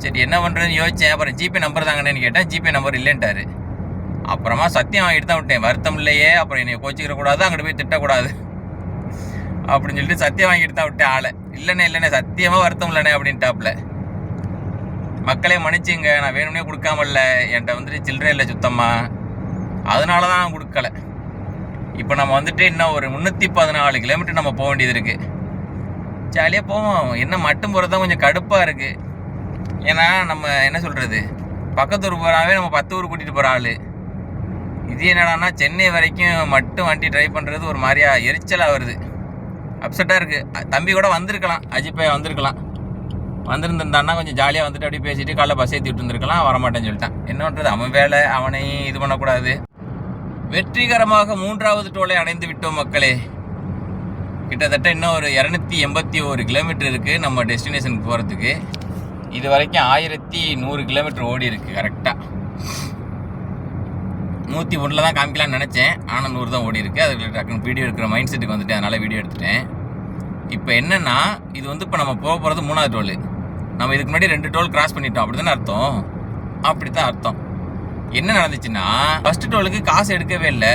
சரி என்ன பண்ணுறதுன்னு யோசித்தேன். அப்புறம் ஜிபே நம்பர் தாங்கன்னு கேட்டேன். ஜிபே நம்பர் இல்லைன்ட்டாரு. அப்புறமா சத்தியம் வாங்கிட்டு தான் விட்டேன். வருத்தம் இல்லையே, அப்புறம் என்னை கோச்சிக்கிறக்கூடாது, அங்கிட்டு போய் திட்டக்கூடாது அப்படின்னு சொல்லிட்டு சத்தியம் வாங்கிட்டு தான் விட்டேன் ஆளை. இல்லைண்ணே சத்தியமாக வருத்தம் இல்லைண்ணே அப்படின்ட்டாப்புல. மக்களே மன்னிச்சுங்க, நான் வேணும்னே கொடுக்காமல்ல, என்கிட்ட வந்துட்டு சில்லறை இல்லை சுத்தமாக, அதனால தான் நான் கொடுக்கல. இப்போ நம்ம வந்துட்டு இன்னும் ஒரு 314 கிலோமீட்டர் நம்ம போக வேண்டியது இருக்குது. ஜாலியாக போவோம். என்ன மட்டும் போகிறது தான் கொஞ்சம் கடுப்பாக இருக்குது. ஏன்னா நம்ம என்ன சொல்கிறது, பக்கத்து ஊர் போகிறாவே நம்ம 10 ஊர் கூட்டிகிட்டு போகிற ஆள். இது என்னடான்னா சென்னை வரைக்கும் மட்டும் வண்டி ட்ரைவ் பண்ணுறது ஒரு மாதிரியா எரிச்சலாக வருது, அப்செட்டாக இருக்குது. தம்பி கூட வந்திருக்கலாம், அஜிப்பையா வந்திருக்கலாம். வந்திருந்தான்னா கொஞ்சம் ஜாலியாக வந்துட்டு அப்படியே பேசிட்டு காலைல பஸ் ஏற்றி விட்டு வந்துருக்கலாம். வரமாட்டேன்னு சொல்லிட்டான். என்ன பண்ணுறது, அவன் வேலை, அவனையும் இது பண்ணக்கூடாது. வெற்றிகரமாக 3வது டோலை அடைந்து விட்டோம் மக்களே. கிட்டத்தட்ட இன்னும் ஒரு 281 கிலோமீட்டர் இருக்குது நம்ம டெஸ்டினேஷனுக்கு போகிறதுக்கு. இது வரைக்கும் 1100 கிலோமீட்டர் ஓடி இருக்குது கரெக்டாக. 101 தான் காமிக்கலாம்னு நினச்சேன், ஆனால் 100 தான் ஓடி இருக்குது. அதுக்கு டக்குன்னு வீடியோ எடுக்கிற மைண்ட் செட்டுக்கு வந்துட்டு அதனால் வீடியோ எடுத்துட்டேன். இப்போ என்னென்னா இது வந்து இப்போ நம்ம போகிறது 3வது டோல். நம்ம இதுக்கு முன்னாடி 2 டோல் கிராஸ் பண்ணிட்டோம், அப்படி தானே அர்த்தம்? அப்படி தான் அர்த்தம். என்ன நடந்துச்சுன்னா ஃபஸ்ட்டு டோலுக்கு காசு எடுக்கவே இல்லை.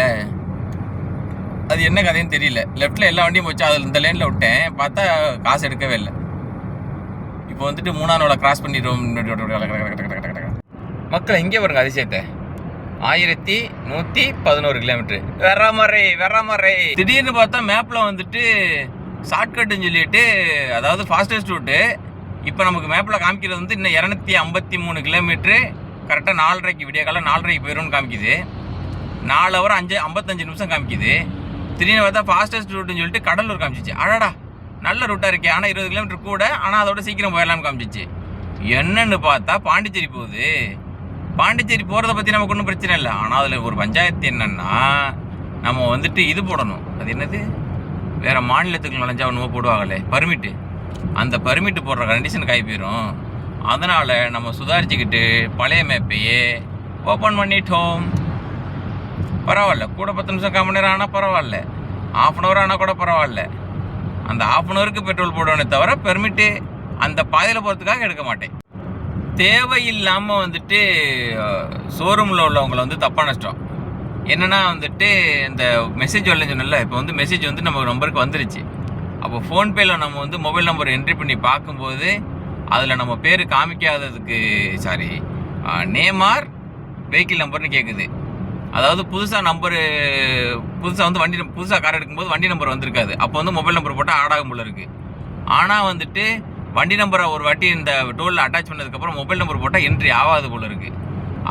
அது என்ன கதைன்னு தெரியல. லெஃப்ட்டில் எல்லா வண்டியும் போச்சு, அதில் இந்த லேனில் விட்டேன், பார்த்தா காசு எடுக்கவே இல்லை. இப்போ வந்துட்டு 3வது டோலை கிராஸ் பண்ணிடுவோம் மக்கள். இங்கே பாருங்க அதிசயத்தை, 1111 கிலோமீட்டர். வேற மாதிரி திடீர்னு பார்த்தா மேப்பில் வந்துட்டு ஷார்ட்கட்டுன்னு சொல்லிட்டு, அதாவது ஃபாஸ்டஸ்ட் ரூட்டு இப்போ நமக்கு மேப்பில் காமிக்கிறது வந்து இன்னும் 253 கிலோமீட்ரு. கரெக்டாக 4:30 விடிய காலம் 4:30 போயிடும்னு காமிக்குது. 4 ஹவர் 55 நிமிஷம் காமிக்குது. திடீர்னு பார்த்தா ஃபாஸ்டஸ்ட் ரூட்டுன்னு சொல்லிட்டு கடலூர் காமிச்சிச்சு. அடடா நல்ல ரூட்டாக இருக்கே, ஆனால் 20 கிலோமீட்டர் கூட, ஆனால் அதோட சீக்கிரம் போயிடலாம்னு காமிச்சிச்சு. என்னன்னு பார்த்தா பாண்டிச்சேரி போகுது. பாண்டிச்சேரி போகிறத பற்றி நமக்கு ஒன்றும் பிரச்சனை இல்லை. ஆனால் அதில் ஒரு பஞ்சாயத்து என்னென்னா, நம்ம வந்துட்டு இது போடணும். அது என்னது, வேறு மாநிலத்துக்கு நுழைஞ்சா ஒன்றுமோ போடுவாங்களே பர்மிட்டு, அந்த பர்மிட்டு போடுற கண்டிஷன் காய் போயிடும். அதனால் நம்ம சுதாரிச்சுக்கிட்டு பழைய மேப்பையே ஓப்பன் பண்ணிட்டோம். பரவாயில்ல, கூட 10 நிமிஷம் 1/4 மணி நேரம் ஆனால் பரவாயில்ல, 1/2 hour ஆனால் கூட பரவாயில்ல. அந்த 1/2 hourக்கு பெட்ரோல் போடுவேனே தவிர பெர்மிட்டு அந்த பாதையில் போகிறதுக்காக எடுக்க மாட்டேன். தேவையில்லாமல் வந்துட்டு ஷோரூமில் உள்ளவங்களை வந்து தப்பாக நஷ்டம். என்னென்னா வந்துட்டு இந்த மெசேஜ் வரலன்னு சொன்னல, இப்போ வந்து மெசேஜ் வந்து நம்ம நம்பருக்கு வந்துருச்சு. அப்போ ஃபோன்பேயில் நம்ம வந்து மொபைல் நம்பர் என்ட்ரி பண்ணி பார்க்கும்போது அதில் நம்ம பேர் காமிக்காததுக்கு நேம் ஆர் வெஹிக்கிள் நம்பர்னு கேட்குது. அதாவது புதுசாக வந்து வண்டி புதுசாக கார் எடுக்கும்போது வண்டி நம்பர் வந்திருக்காது. அப்போ வந்து மொபைல் நம்பர் போட்டால் ஆட் ஆகும் போல இருக்குது. ஆனால் வந்துட்டு வண்டி நம்பரை ஒரு வாட்டி இந்த டோலில் அட்டாச் பண்ணதுக்கப்புறம் மொபைல் நம்பர் போட்டால் என்ட்ரி ஆகாது போல இருக்குது.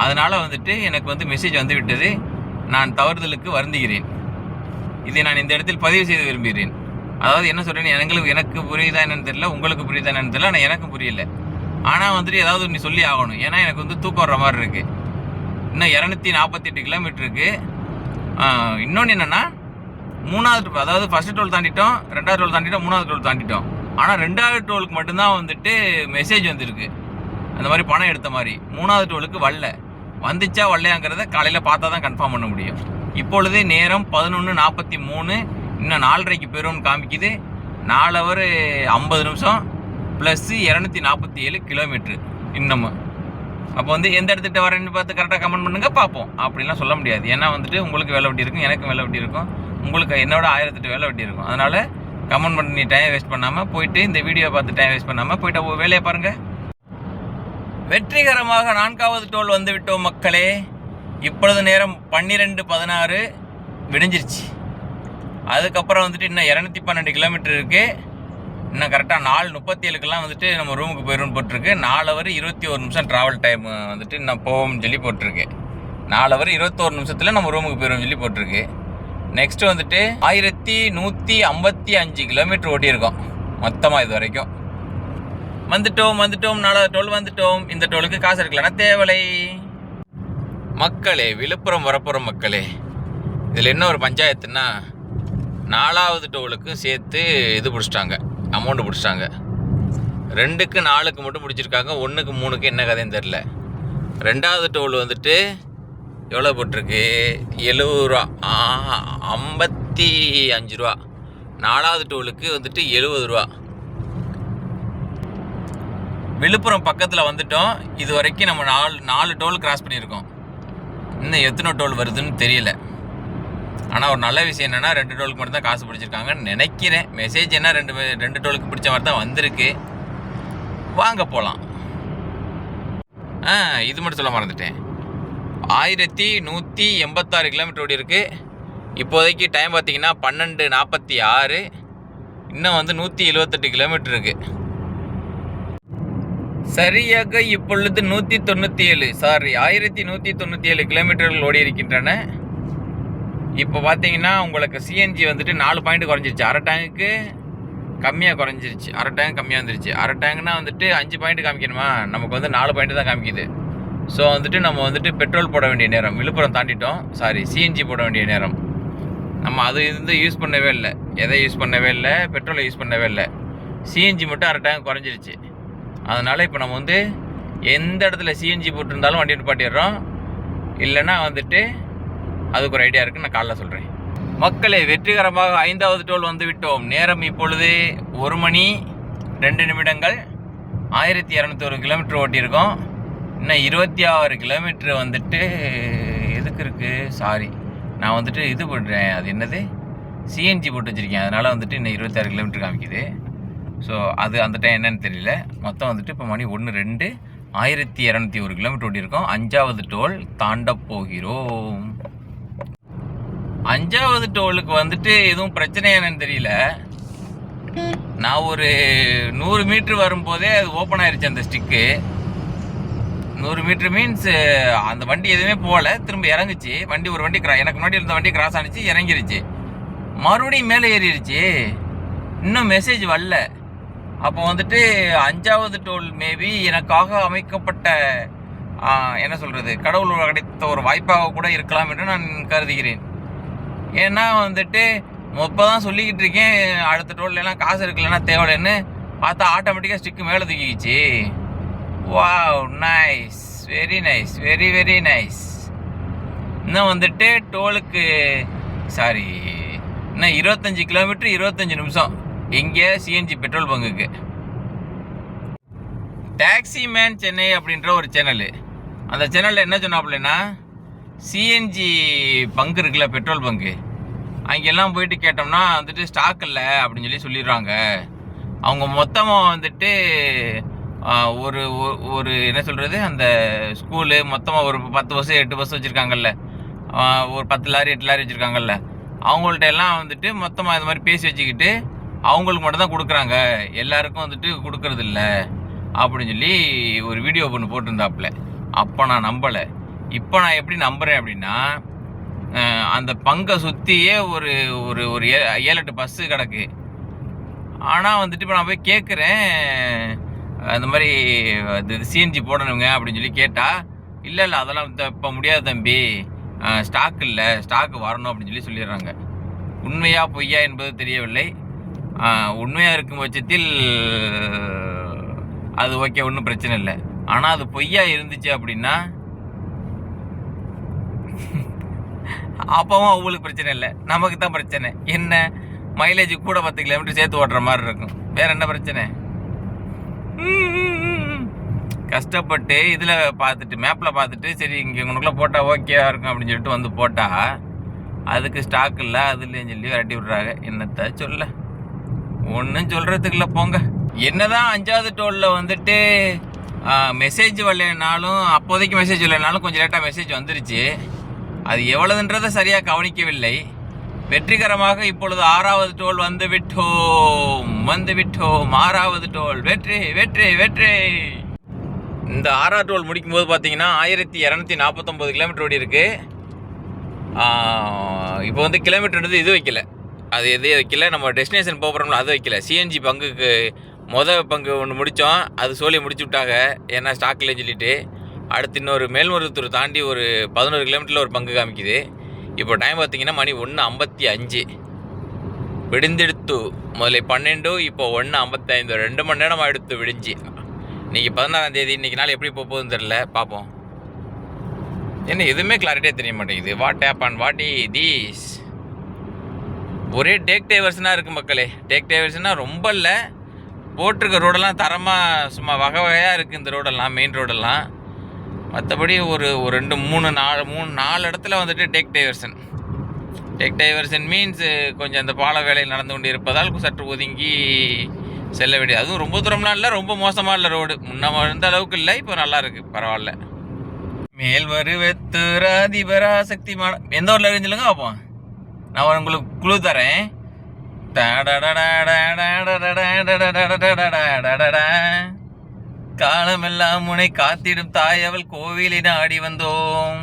அதனால் வந்துட்டு எனக்கு வந்து மெசேஜ் வந்து விட்டது. நான் தவறுதலுக்கு வருந்துகிறேன். இதை நான் இந்த இடத்தில் பதிவு செய்து விரும்புகிறேன். அதாவது என்ன சொல்கிறேன்னு எனக்கு புரியுதா என்னன்னு தெரியல, உங்களுக்கு புரியுதா என்னன்னு தெரியல, ஆனால் எனக்கும் புரியல. ஆனால் வந்துட்டு ஏதாவது நீ சொல்லி ஆகணும். ஏன்னா எனக்கு வந்து தூக்கம் வர்ற மாதிரி இருக்குது. இன்னும் 248 கிலோமீட்டருக்கு. இன்னொன்று என்னென்னா 3வது, அதாவது ஃபஸ்ட்டு டோல் தாண்டிட்டோம், 2வது டோல் தாண்டிட்டோம், 3வது டோல் தாண்டிட்டோம். ஆனால் 2வது டோலுக்கு மட்டும்தான் வந்துட்டு மெசேஜ் வந்துருக்கு, அந்த மாதிரி பணம் எடுத்த மாதிரி. 3வது டோலுக்கு வந்துச்சா வரலையாங்கிறத காலையில் பார்த்தா தான் கன்ஃபார்ம் பண்ண முடியும். இப்பொழுது நேரம் 11:43. இன்னும் 4:30 போயிடும்னு காமிக்குது. 4 ஹவர் 50 நிமிஷம் ப்ளஸ் 247 கிலோமீட்ரு இன்னமும். அப்போ வந்து எந்த இடத்துக்கிட்ட வரேன்னு பார்த்து கரெக்டாக கமெண்ட் பண்ணுங்கள், பார்ப்போம். அப்படின்லாம் சொல்ல முடியாது. ஏன்னா வந்துட்டு உங்களுக்கு வேலை வெட்டி இருக்கும், எனக்கும் வேலை வெட்டி இருக்கும், உங்களுக்கு என்னோட 1008 வேலை வெட்டி இருக்கும். அதனால் கமெண்ட் பண்ணி டைம் வேஸ்ட் பண்ணாமல் போயிட்டு இந்த வீடியோ பார்த்து டைம் வேஸ்ட் பண்ணாமல் போய்ட்டு வேலையை பாருங்கள். வெற்றிகரமாக 4வது டோல் வந்து விட்டோம் மக்களே. இப்பொழுது நேரம் 12:16 விடிஞ்சிருச்சு. அதுக்கப்புறம் வந்துட்டு இன்னும் 212 கிலோமீட்டர் இருக்குது. இன்னும் கரெக்டாக 4:37க்கெல்லாம் வந்துட்டு நம்ம ரூமுக்கு போயிடும்னு போட்டிருக்கு. 4 ஹவர் 21 நிமிஷம் ட்ராவல் டைம் வந்துட்டு நான் போவோம்னு சொல்லி போட்டிருக்கு. 4 ஹவர் 21 நிமிஷத்தில் நம்ம ரூமுக்கு போயிடும்னு சொல்லி போட்டிருக்கு. நெக்ஸ்ட்டு வந்துட்டு 1155 கிலோமீட்டர் ஓட்டியிருக்கோம் மொத்தமாக இது வரைக்கும். வந்துட்டோம் 4வது டோல் வந்துட்டோம். இந்த டோலுக்கு காசு இருக்கலன்னா தேவலை. மக்களே, விழுப்புரம் வரப்போகிற மக்களே, இதில் என்ன ஒரு பஞ்சாயத்துன்னா, 4வது டோலுக்கு சேர்த்து இது பிடிச்சிட்டாங்க, அமௌண்ட்டு பிடிச்சிட்டாங்க. 2க்கு 4க்கு மட்டும் பிடிச்சிருக்காங்க, 1க்கு 3க்கு என்ன கதைன்னு தெரில. 2வது டோல் வந்துட்டு எவ்வளோ போட்டிருக்கு, 70 ரூபா, 55 ரூபா. 4வது டோலுக்கு வந்துட்டு 70 ரூபா. விழுப்புரம் பக்கத்தில் வந்துட்டோம். இது வரைக்கும் நம்ம 4 டோல் கிராஸ் பண்ணியிருக்கோம். இன்னும் எத்தனை டோல் வருதுன்னு தெரியல. ஆனால் ஒரு நல்ல விஷயம் என்னென்னா 2 டோலுக்கு மட்டும் தான் காசு பிடிச்சிருக்காங்கன்னு நினைக்கிறேன். மெசேஜ் என்ன 2 டோலுக்கு பிடிச்ச மாதிரி தான் வந்திருக்கு. வாங்க போகலாம். இது மட்டும் சொல்ல மறந்துட்டேன். 1186 கிலோமீட்டர் ஓடி இருக்குது. இப்போதைக்கு டைம் பார்த்தீங்கன்னா 12:46. இன்னும் வந்து 178 கிலோமீட்டர் இருக்குது. சரியாக இப்பொழுது 1197 கிலோமீட்டர்கள் ஓடி இருக்கின்றன. இப்போ பார்த்தீங்கன்னா உங்களுக்கு சிஎன்ஜி வந்துட்டு 4 பாயிண்ட் குறைஞ்சிருச்சு. அரை டேங்குக்கு கம்மியாக குறைஞ்சிருச்சு. அரை டேங்க் கம்மியாக வந்துருச்சு. அரை டேங்க்னா வந்துட்டு 5 பாயிண்ட் காமிக்கணுமா, நமக்கு வந்து 4 பாயிண்ட் தான் காமிக்குது. ஸோ வந்துட்டு நம்ம வந்துட்டு பெட்ரோல் போட வேண்டிய நேரம், விழுப்புரம் தாண்டிட்டோம். சிஎன்ஜி போட வேண்டிய நேரம். நம்ம அது வந்து யூஸ் பண்ணவே இல்லை. எதை யூஸ் பண்ணவே இல்லை, பெட்ரோலை யூஸ் பண்ணவே இல்லை. சிஎன்ஜி மட்டும் அரை டேங்க் குறைஞ்சிருச்சு. அதனால் இப்போ நம்ம வந்து எந்த இடத்துல சிஎன்ஜி போட்டிருந்தாலும் வண்டி நிப்பாட்டிடுறோம். இல்லைன்னா வந்துட்டு அதுக்கு ஒரு ஐடியா இருக்குது, நான் காலைல சொல்கிறேன். மக்களே, வெற்றிகரமாக 5வது டோல் வந்து விட்டோம். நேரம் இப்பொழுது 1:02. 1201 கிலோமீட்டர் ஓட்டியிருக்கோம். இன்னும் 26 கிலோமீட்டர் வந்துட்டு எதுக்கு இருக்குது, சாரி நான் வந்துட்டு இது போடுறேன், அது என்னது சிஎன்ஜி போட்டு வச்சுருக்கேன். அதனால் வந்துட்டு இன்னும் 26 கிலோமீட்டர் காமிக்குது. ஸோ அது அந்த டைம் என்னன்னு தெரியல. மொத்தம் வந்துட்டு இப்போ மணி 1:02. 1201 கிலோமீட்டர் ஓட்டியிருக்கோம். 5வது டோல் தாண்ட போகிறோம். 5வது டோலுக்கு வந்துட்டு எதுவும் பிரச்சனை என்னன்னு தெரியல. நான் ஒரு 100 மீட்டர் வரும்போதே அது ஓப்பன் ஆயிடுச்சு அந்த ஸ்டிக்கு. 100 மீட்டர் மீன்ஸ் அந்த வண்டி எதுவுமே போகல, திரும்ப இறங்குச்சு. வண்டி ஒரு வண்டி எனக்கு முன்னாடி இருந்த வண்டி கிராஸ் ஆனிச்சு, இறங்கிருச்சு. மறுபடியும் மேலே ஏறிடுச்சு. இன்னும் மெசேஜ் வரல. அப்போ வந்துட்டு 5வது டோல் மேபி எனக்காக அமைக்கப்பட்ட என்ன சொல்கிறது, கடவுள் கிடைத்த ஒரு வாய்ப்பாக கூட இருக்கலாம் என்று நான் கருதுகிறேன். ஏன்னா வந்துட்டு இப்போ தான் சொல்லிக்கிட்டு இருக்கேன், அடுத்த டோல்லாம் காசு இருக்குல்லன்னா தேவையில்லைன்னு பார்த்தா ஆட்டோமேட்டிக்காக ஸ்டிக்கு மேலே தூக்கிச்சு. Wow, nice, very nice, very very nice. இன்னும் வந்துட்டு டோலுக்கு இன்னும் 25 கிலோமீட்டர் 25 நிமிஷம் இங்கே சிஎன்ஜி பெட்ரோல் பங்குக்கு. டாக்ஸி மேன் சென்னை அப்படின்ற ஒரு சேனலு, அந்த சேனலில் என்ன சொன்னாப்புலன்னா, சிஎன்ஜி பங்கு இருக்குல்ல, பெட்ரோல் பங்கு, அங்கெல்லாம் போயிட்டு கேட்டோம்னா வந்துட்டு ஸ்டாக் இல்லை அப்படின்னு சொல்லிடுறாங்க. அவங்க மொத்தமாக வந்துட்டு ஒரு ஒரு என்ன சொல்கிறது, அந்த ஸ்கூலு மொத்தமாக ஒரு 10 பஸ்ஸு 8 பஸ் வச்சுருக்காங்கல்ல, ஒரு 10 லாரி 8 லாரி வச்சுருக்காங்கல்ல, அவங்கள்ட்ட எல்லாம் வந்துட்டு மொத்தமாக இது மாதிரி பேசி வச்சுக்கிட்டு அவங்களுக்கு மட்டும் தான் கொடுக்குறாங்க, எல்லாருக்கும் வந்துட்டு கொடுக்கறது இல்லை அப்படின்னு சொல்லி ஒரு வீடியோ ஒன்று போட்டிருந்தாப்புல. அப்போ நான் நம்பலை. இப்போ நான் எப்படி நம்புகிறேன் அப்படின்னா, அந்த பங்கை சுற்றியே ஒரு ஒரு ஒரு 7-8 பஸ்ஸு கிடக்கு. ஆனால் வந்துட்டு இப்போ நான் போய் கேட்குறேன், அந்த மாதிரி சிஎன்ஜி போடணுங்க அப்படின்னு சொல்லி கேட்டால், இல்லை அதெல்லாம் இப்போ முடியாது தம்பி, ஸ்டாக் இல்லை, ஸ்டாக்கு வரணும் அப்படின்னு சொல்லிடுறாங்க. உண்மையா பொய்யா என்பது தெரியவில்லை. உண்மையாக இருக்கும் பட்சத்தில் அது ஓகே, ஒன்றும் பிரச்சனை இல்லை. ஆனால் அது பொய்யா இருந்துச்சு அப்படின்னா அப்பவும் அவங்களுக்கு பிரச்சனை இல்லை, நமக்கு தான் பிரச்சனை. என்ன, மைலேஜ் கூட 10 கிலோமீட்டர் சேர்த்து ஓட்டுற மாதிரி இருக்கும், வேற என்ன பிரச்சனை? கஷ்டப்பட்டு இதில் பார்த்துட்டு மேப்பில் பார்த்துட்டு சரி இங்கே உனக்குள்ளே போட்டால் ஓகேவா இருக்கும் அப்படின்னு சொல்லிட்டு வந்து போட்டால் அதுக்கு ஸ்டாக் இல்லை, அது இல்லைன்னு சொல்லி விரட்டி விட்றாங்க. என்னத்த சொல்ல, ஒன்றும் சொல்கிறதுக்கு இல்லை போங்க. என்னதான் 5வது டோலில் வந்துட்டு மெசேஜ் வரலைனாலும், அப்போதைக்கு மெசேஜ் வரலைனாலும் கொஞ்சம் லேட்டாக மெசேஜ் வந்துருச்சு. அது எவ்வளவுன்றதை சரியாக கவனிக்கவில்லை. வெற்றிகரமாக இப்பொழுது 6வது டோல் வந்து விட்டோம். 6வது டோல் வெற்றி வெற்றி வெற்றி. இந்த 6வது டோல் முடிக்கும் போது பார்த்தீங்கன்னா 1249 கிலோமீட்டர் ஓடி இருக்கு. இப்போ வந்து கிலோமீட்டர் இது வைக்கல, அது எது வைக்கல, நம்ம டெஸ்டினேஷன் போகிறோம்ல அது வைக்கல. சிஎன்ஜி பங்குக்கு பங்கு ஒன்று முடித்தோம், அது சோழி முடிச்சு விட்டாங்க, ஏன்னா ஸ்டாக் இல்லைன்னு சொல்லிட்டு. அடுத்து இன்னொரு மேல்மருவத்தூர் தாண்டி ஒரு 11 கிலோமீட்டரில் ஒரு பங்கு காமிக்குது. இப்போ டைம் பார்த்தீங்கன்னா மணி 1:55 விடிந்தெடுத்து. முதல்ல 12, இப்போ 1:55, 2 மணி நேரம் எடுத்து விடிஞ்சு. இன்றைக்கி 16ஆம் தேதி, இன்றைக்கி நாள் எப்படி போகுதுன்னு தெரில, பார்ப்போம். என்ன எதுவுமே கிளாரிட்டியாக தெரிய மாட்டேங்குது. What happen, what is this? ஒரே டேக் டைவர்ஸ்னாக இருக்குது மக்களே. டேக் டைவர்ஸ்னால் ரொம்ப இல்லை, போட்டிருக்க ரோடெல்லாம் தரமாக சும்மா வகை வகையாக இருக்குது இந்த ரோடெல்லாம், மெயின் ரோடெல்லாம். மற்றபடி ஒரு 2 3 4 இடத்துல வந்துட்டு டேக் டைவர்ஷன் மீன்ஸ் கொஞ்சம் அந்த பால வேலை நடந்து கொண்டு இருப்பதால் சற்று ஒதுங்கி செல்ல வேண்டியது. அதுவும் ரொம்ப தூரம்லாம் இல்லை, ரொம்ப மோசமாக இல்லை ரோடு, முன்ன இருந்த அளவுக்கு இல்லை, இப்போ நல்லா இருக்குது, பரவாயில்ல. மேல்வரு வெத்துராதிபராசக்தி மாடம் எந்த ஊரில் இருக்குன்னு பார்ப்போம். நான் உங்களுக்கு குழு தரேன். காலமெல்லாம் முனை காத்திடும் தாய் அவள் கோவிலின் ஆடி வந்தோம்.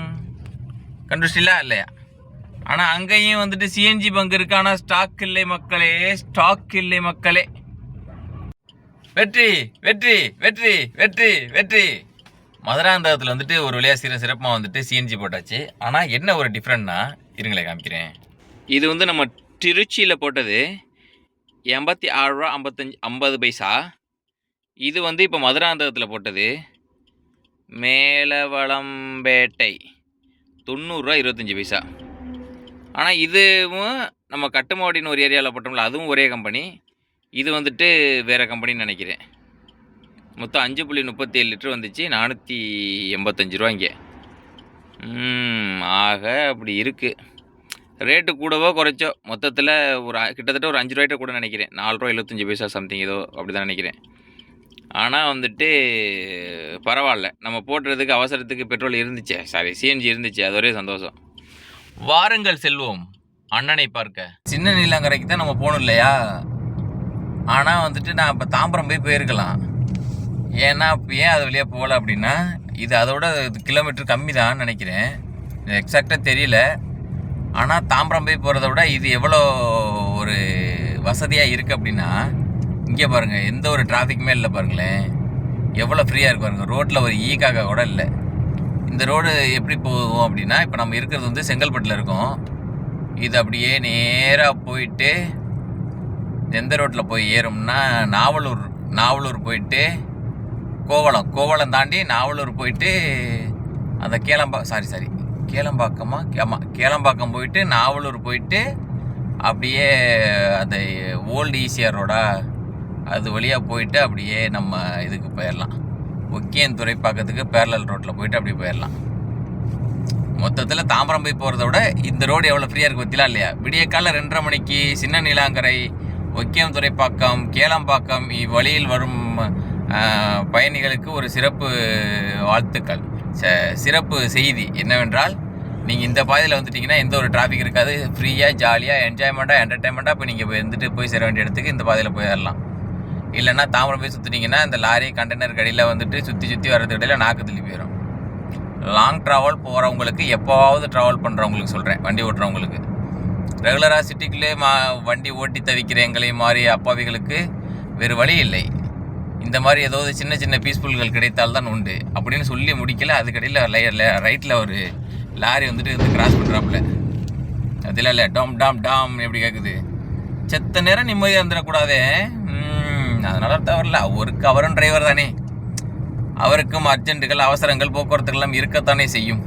கண்டுபிடிச்சில இல்லையா? ஆனால் அங்கேயும் வந்துட்டு சிஎன்ஜி பங்கு இருக்கு, ஆனால் ஸ்டாக் இல்லை மக்களே, ஸ்டாக் இல்லை மக்களே. வெற்றி வெற்றி வெற்றி வெற்றி வெற்றி. மதுராந்தகத்தில் வந்துட்டு ஒரு வழியாக சிறப்பாக வந்துட்டு சிஎன்ஜி போட்டாச்சு. ஆனால் என்ன ஒரு டிஃப்ரெண்ட்னா, இருங்களே காமிக்கிறேன். இது வந்து நம்ம திருச்சியில் போட்டது 86 ரூபா 50 பைசா. இது வந்து இப்போ மதுராந்தகத்தில் போட்டது மேலவளம்பேட்டை 90 ரூபா 25 பைசா. ஆனால் இதுவும் நம்ம கட்டுமாடின்னு ஒரு ஏரியாவில் போட்டோம்ல, அதுவும் ஒரே கம்பெனி. இது வந்துட்டு வேறு கம்பெனின்னு நினைக்கிறேன். மொத்தம் 5.37 லிட்டர் வந்துச்சு, 485 ரூபா இங்கே. ஆக அப்படி இருக்குது. ரேட்டு கூடவோ குறைச்சோ மொத்தத்தில் கிட்டத்தட்ட ஒரு 5 ரூபாய்ட்ட கூட நினைக்கிறேன். 4 ரூபா 75 பைசா சம்திங் ஏதோ அப்படி தான் நினைக்கிறேன். ஆனால் வந்துட்டு பரவாயில்ல, நம்ம போட்டுறதுக்கு அவசரத்துக்கு பெட்ரோல் இருந்துச்சு, சிஎன்ஜி இருந்துச்சு, அது ஒரே சந்தோஷம். வாருங்கள் செல்வோம் அண்ணனை பார்க்க. சின்ன நீலாங்கரைக்கு தான் நம்ம போகணும் இல்லையா? ஆனால் வந்துட்டு நான் இப்போ தாம்பரம் போயிருக்கலாம். ஏன்னா இப்போ ஏன் அது வழியாக போகல அப்படின்னா, இது அதோட கிலோமீட்டர் கம்மி தான் நினைக்கிறேன், எக்ஸாக்டாக தெரியல. ஆனால் தாம்பரம் போகிறத விட இது எவ்வளோ ஒரு வசதியாக இருக்குது அப்படின்னா, இங்கே பாருங்கள், எந்த ஒரு டிராஃபிக்குமே இல்லை பாருங்களேன், எவ்வளோ ஃப்ரீயாக இருக்கு பாருங்கள். ரோட்டில் ஒரு ஈக்காக கூட இல்லை. இந்த ரோடு எப்படி போகும் அப்படின்னா, இப்போ நம்ம இருக்கிறது வந்து செங்கல்பட்டில் இருக்கோம். இது அப்படியே நேராக போயிட்டு எந்த ரோட்டில் போய் ஏறும்னா, நாவலூர் போயிட்டு கோவளம் தாண்டி நாவலூர் போயிட்டு அந்த கேளம்பாக்கம் போயிட்டு நாவலூர் போயிட்டு அப்படியே அந்த ஓல்டு ஈசிஆர் ரோடா அது வழியாக போயிட்டு அப்படியே நம்ம இதுக்கு போயிடலாம், ஒக்கியன் துறைப்பாக்கத்துக்கு பேரலல் ரோட்டில் போயிட்டு அப்படியே போயிடலாம். மொத்தத்தில் தாம்பரம் போகிறத விட இந்த ரோடு எவ்வளோ ஃப்ரீயாக இருக்குது பற்றிலாம் இல்லையா? விடிய காலை 2:30 மணிக்கு சின்ன நீலாங்கரை, ஒக்கியம் துறைப்பாக்கம், கேளம்பாக்கம் இவ்வழியில் வரும் பயணிகளுக்கு ஒரு சிறப்பு வாழ்த்துக்கள். சிறப்பு செய்தி என்னவென்றால், நீங்கள் இந்த பாதையில் வந்துட்டிங்கன்னா எந்த ஒரு டிராஃபிக் இருக்காது, ஃப்ரீயாக ஜாலியாக என்டர்டைன்மெண்ட்டாக இப்போ நீங்கள் வந்துட்டு போய் சேர வேண்டிய இடத்துக்கு இந்த பாதையில் போயிடலாம். இல்லைன்னா தாம்பரம் போய் சுற்றிட்டிங்கன்னா இந்த லாரி கண்டெய்னர் கடையில் வந்துட்டு சுற்றி வர்றதுக்கு இடையில நாக்கு தள்ளி போயிடும். லாங் ட்ராவல் போகிறவங்களுக்கு, எப்போவாவது ட்ராவல் பண்ணுறவங்களுக்கு சொல்கிறேன், வண்டி ஓட்டுறவங்களுக்கு, ரெகுலராக சிட்டிக்குள்ளே வண்டி ஓட்டி தவிக்கிற எங்களை மாதிரி அப்பாவிகளுக்கு வேறு வழி இல்லை. இந்த மாதிரி ஏதாவது சின்ன பீஸ்ஃபுல்கள் கிடைத்தால்தான் உண்டு அப்படின்னு சொல்லி முடிக்கல. அதுக்கடையில் ரைட்டில் ஒரு லாரி வந்துட்டு கிராஸ் பண்ணுறாப்புல, அதில் இல்லை டாம் எப்படி கேட்குது. செத்த நேரம் நிம்மதியாக இருந்துடக்கூடாதே, அதனால தவறில்ல. அவரும் டிரைவர் தானே, அவருக்கும் அர்ஜென்ட்டுகள் அவசரங்கள் போக்குவரத்துகள்லாம் இருக்கத்தானே செய்யும்.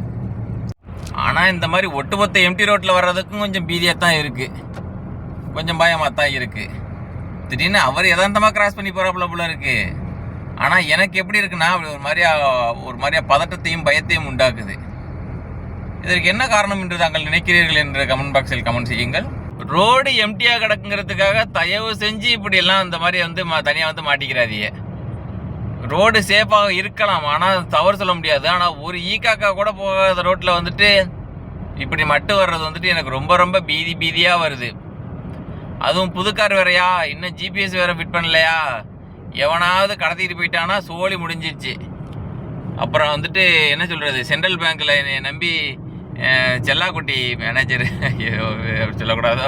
ஆனால் இந்த மாதிரி ஒட்டுமொத்த எம்டி ரோட்டில் வர்றதுக்கும் கொஞ்சம் பீதியாக தான் இருக்குது, கொஞ்சம் பயமாக தான் இருக்குது. திடீர்னு அவர் யதார்த்தமாக கிராஸ் பண்ணி போகிறாப்புல போல இருக்குது. ஆனால் எனக்கு எப்படி இருக்குன்னா, ஒரு மாதிரியா பதட்டத்தையும் பயத்தையும் உண்டாக்குது. இதற்கு என்ன காரணம் என்று தாங்கள் நினைக்கிறீர்கள் என்று கமெண்ட் பாக்ஸில் கமெண்ட் செய்யுங்கள். ரோடு எம்டியாக கிடக்குங்கிறதுக்காக தயவு செஞ்சு இப்படியெல்லாம் இந்த மாதிரி வந்து தனியாக வந்து மாட்டிக்கிறாதீங்க. ரோடு சேஃபாக இருக்கலாம், ஆனால் தவறு சொல்ல முடியாது. ஆனால் ஒரு ஈக்காக்கா கூட போகாத ரோட்டில் வந்துட்டு இப்படி மட்டு வர்றது வந்துட்டு எனக்கு ரொம்ப பீதியாக வருது. அதுவும் புதுக்கார் வேறையா, இன்னும் ஜிபிஎஸ் வேறு ஃபிட் பண்ணலையா, எவனாவது கடத்திட்டு போயிட்டானா சோழி முடிஞ்சிருச்சு. அப்புறம் வந்துட்டு என்ன சொல்கிறது, சென்ட்ரல் பேங்க்கில் என்னை நம்பி செல்லாக்குட்டி மேனேஜர், சொல்லக்கூடாதோ,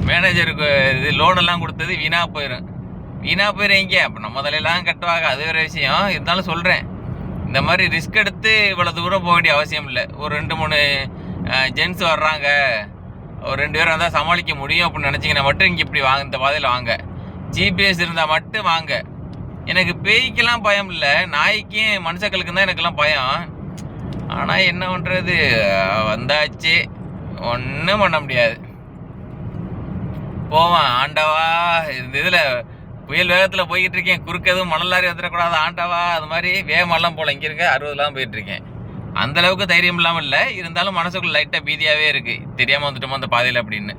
மேனேஜருக்கு இது லோனெல்லாம் கொடுத்தது வீணாக போயிடும் இங்கே. அப்போ நம்ம தலையெல்லாம் கட்டுவாங்க, அது வேறு விஷயம். இருந்தாலும் சொல்கிறேன், இந்த மாதிரி ரிஸ்க் எடுத்து இவ்வளோ தூரம் போக வேண்டிய அவசியம் இல்லை. ஒரு 2-3 ஜென்ஸ் வர்றாங்க, ஒரு 2 பேர் வந்தால் சமாளிக்க முடியும் அப்படின்னு நினச்சிங்கன்னா மட்டும் இங்கே இப்படி வாங்க, இந்த பாதையில் வாங்க. ஜிபிஎஸ் இருந்தால் மட்டும் வாங்க. எனக்கு பேய்க்கெல்லாம் பயம் இல்லை, நாய்க்கும் மனுஷக்களுக்கு தான் எனக்கெல்லாம் பயம். ஆனால் என்ன பண்ணுறது, வந்தாச்சு, ஒன்றும் பண்ண முடியாது. போவேன். ஆண்டவா இந்த இதில் புயல் வேகத்தில் போய்கிட்டு இருக்கேன், குறுக்க எதுவும் மணல் லாரி வந்துடக்கூடாது ஆண்டவா. அது மாதிரி வேகமெல்லாம் போகல, இங்கே இருக்க 60 போயிட்டு இருக்கேன். அந்த அளவுக்கு தைரியம் இல்லாமல் இல்லை, இருந்தாலும் மனசுக்குள்ள லைட்டாக பீதியாகவே இருக்குது, தெரியாமல் வந்துட்டோமோ அந்த பாதையில் அப்படின்னு.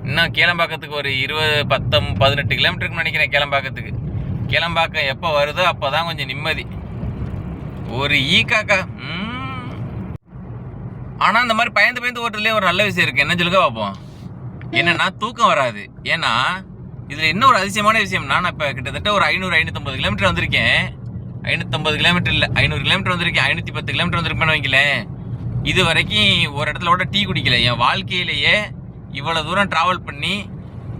இன்னும் கேளம்பாக்கத்துக்கு ஒரு 18 கிலோமீட்டருக்கு நினைக்கிறேன். கேளம்பாக்கம் எப்போ வருதோ அப்போ தான் கொஞ்சம் நிம்மதி. ஒரு காக்கா. ஆனால் இந்த மாதிரி பயந்து ஓட்டுறதுலேயே ஒரு நல்ல விஷயம் இருக்குது. என்ன சொல்லுங்க பார்ப்போம். என்னன்னா தூக்கம் வராது. ஏன்னா இதில் என்ன ஒரு அதிசயமான விஷயம்னா, நான் இப்போ கிட்டத்தட்ட ஒரு 550 கிலோமீட்டர் வந்திருக்கேன். 550 கிலோமீட்டர் இல்லை, 500 கிலோமீட்டர் வந்திருக்கேன். 510 கிலோமீட்டர் வந்திருப்பேன்னு வைங்களேன். இது வரைக்கும் ஒரு இடத்துல கூட டீ குடிக்கல. என் வாழ்க்கையிலேயே இவ்வளோ தூரம் ட்ராவல் பண்ணி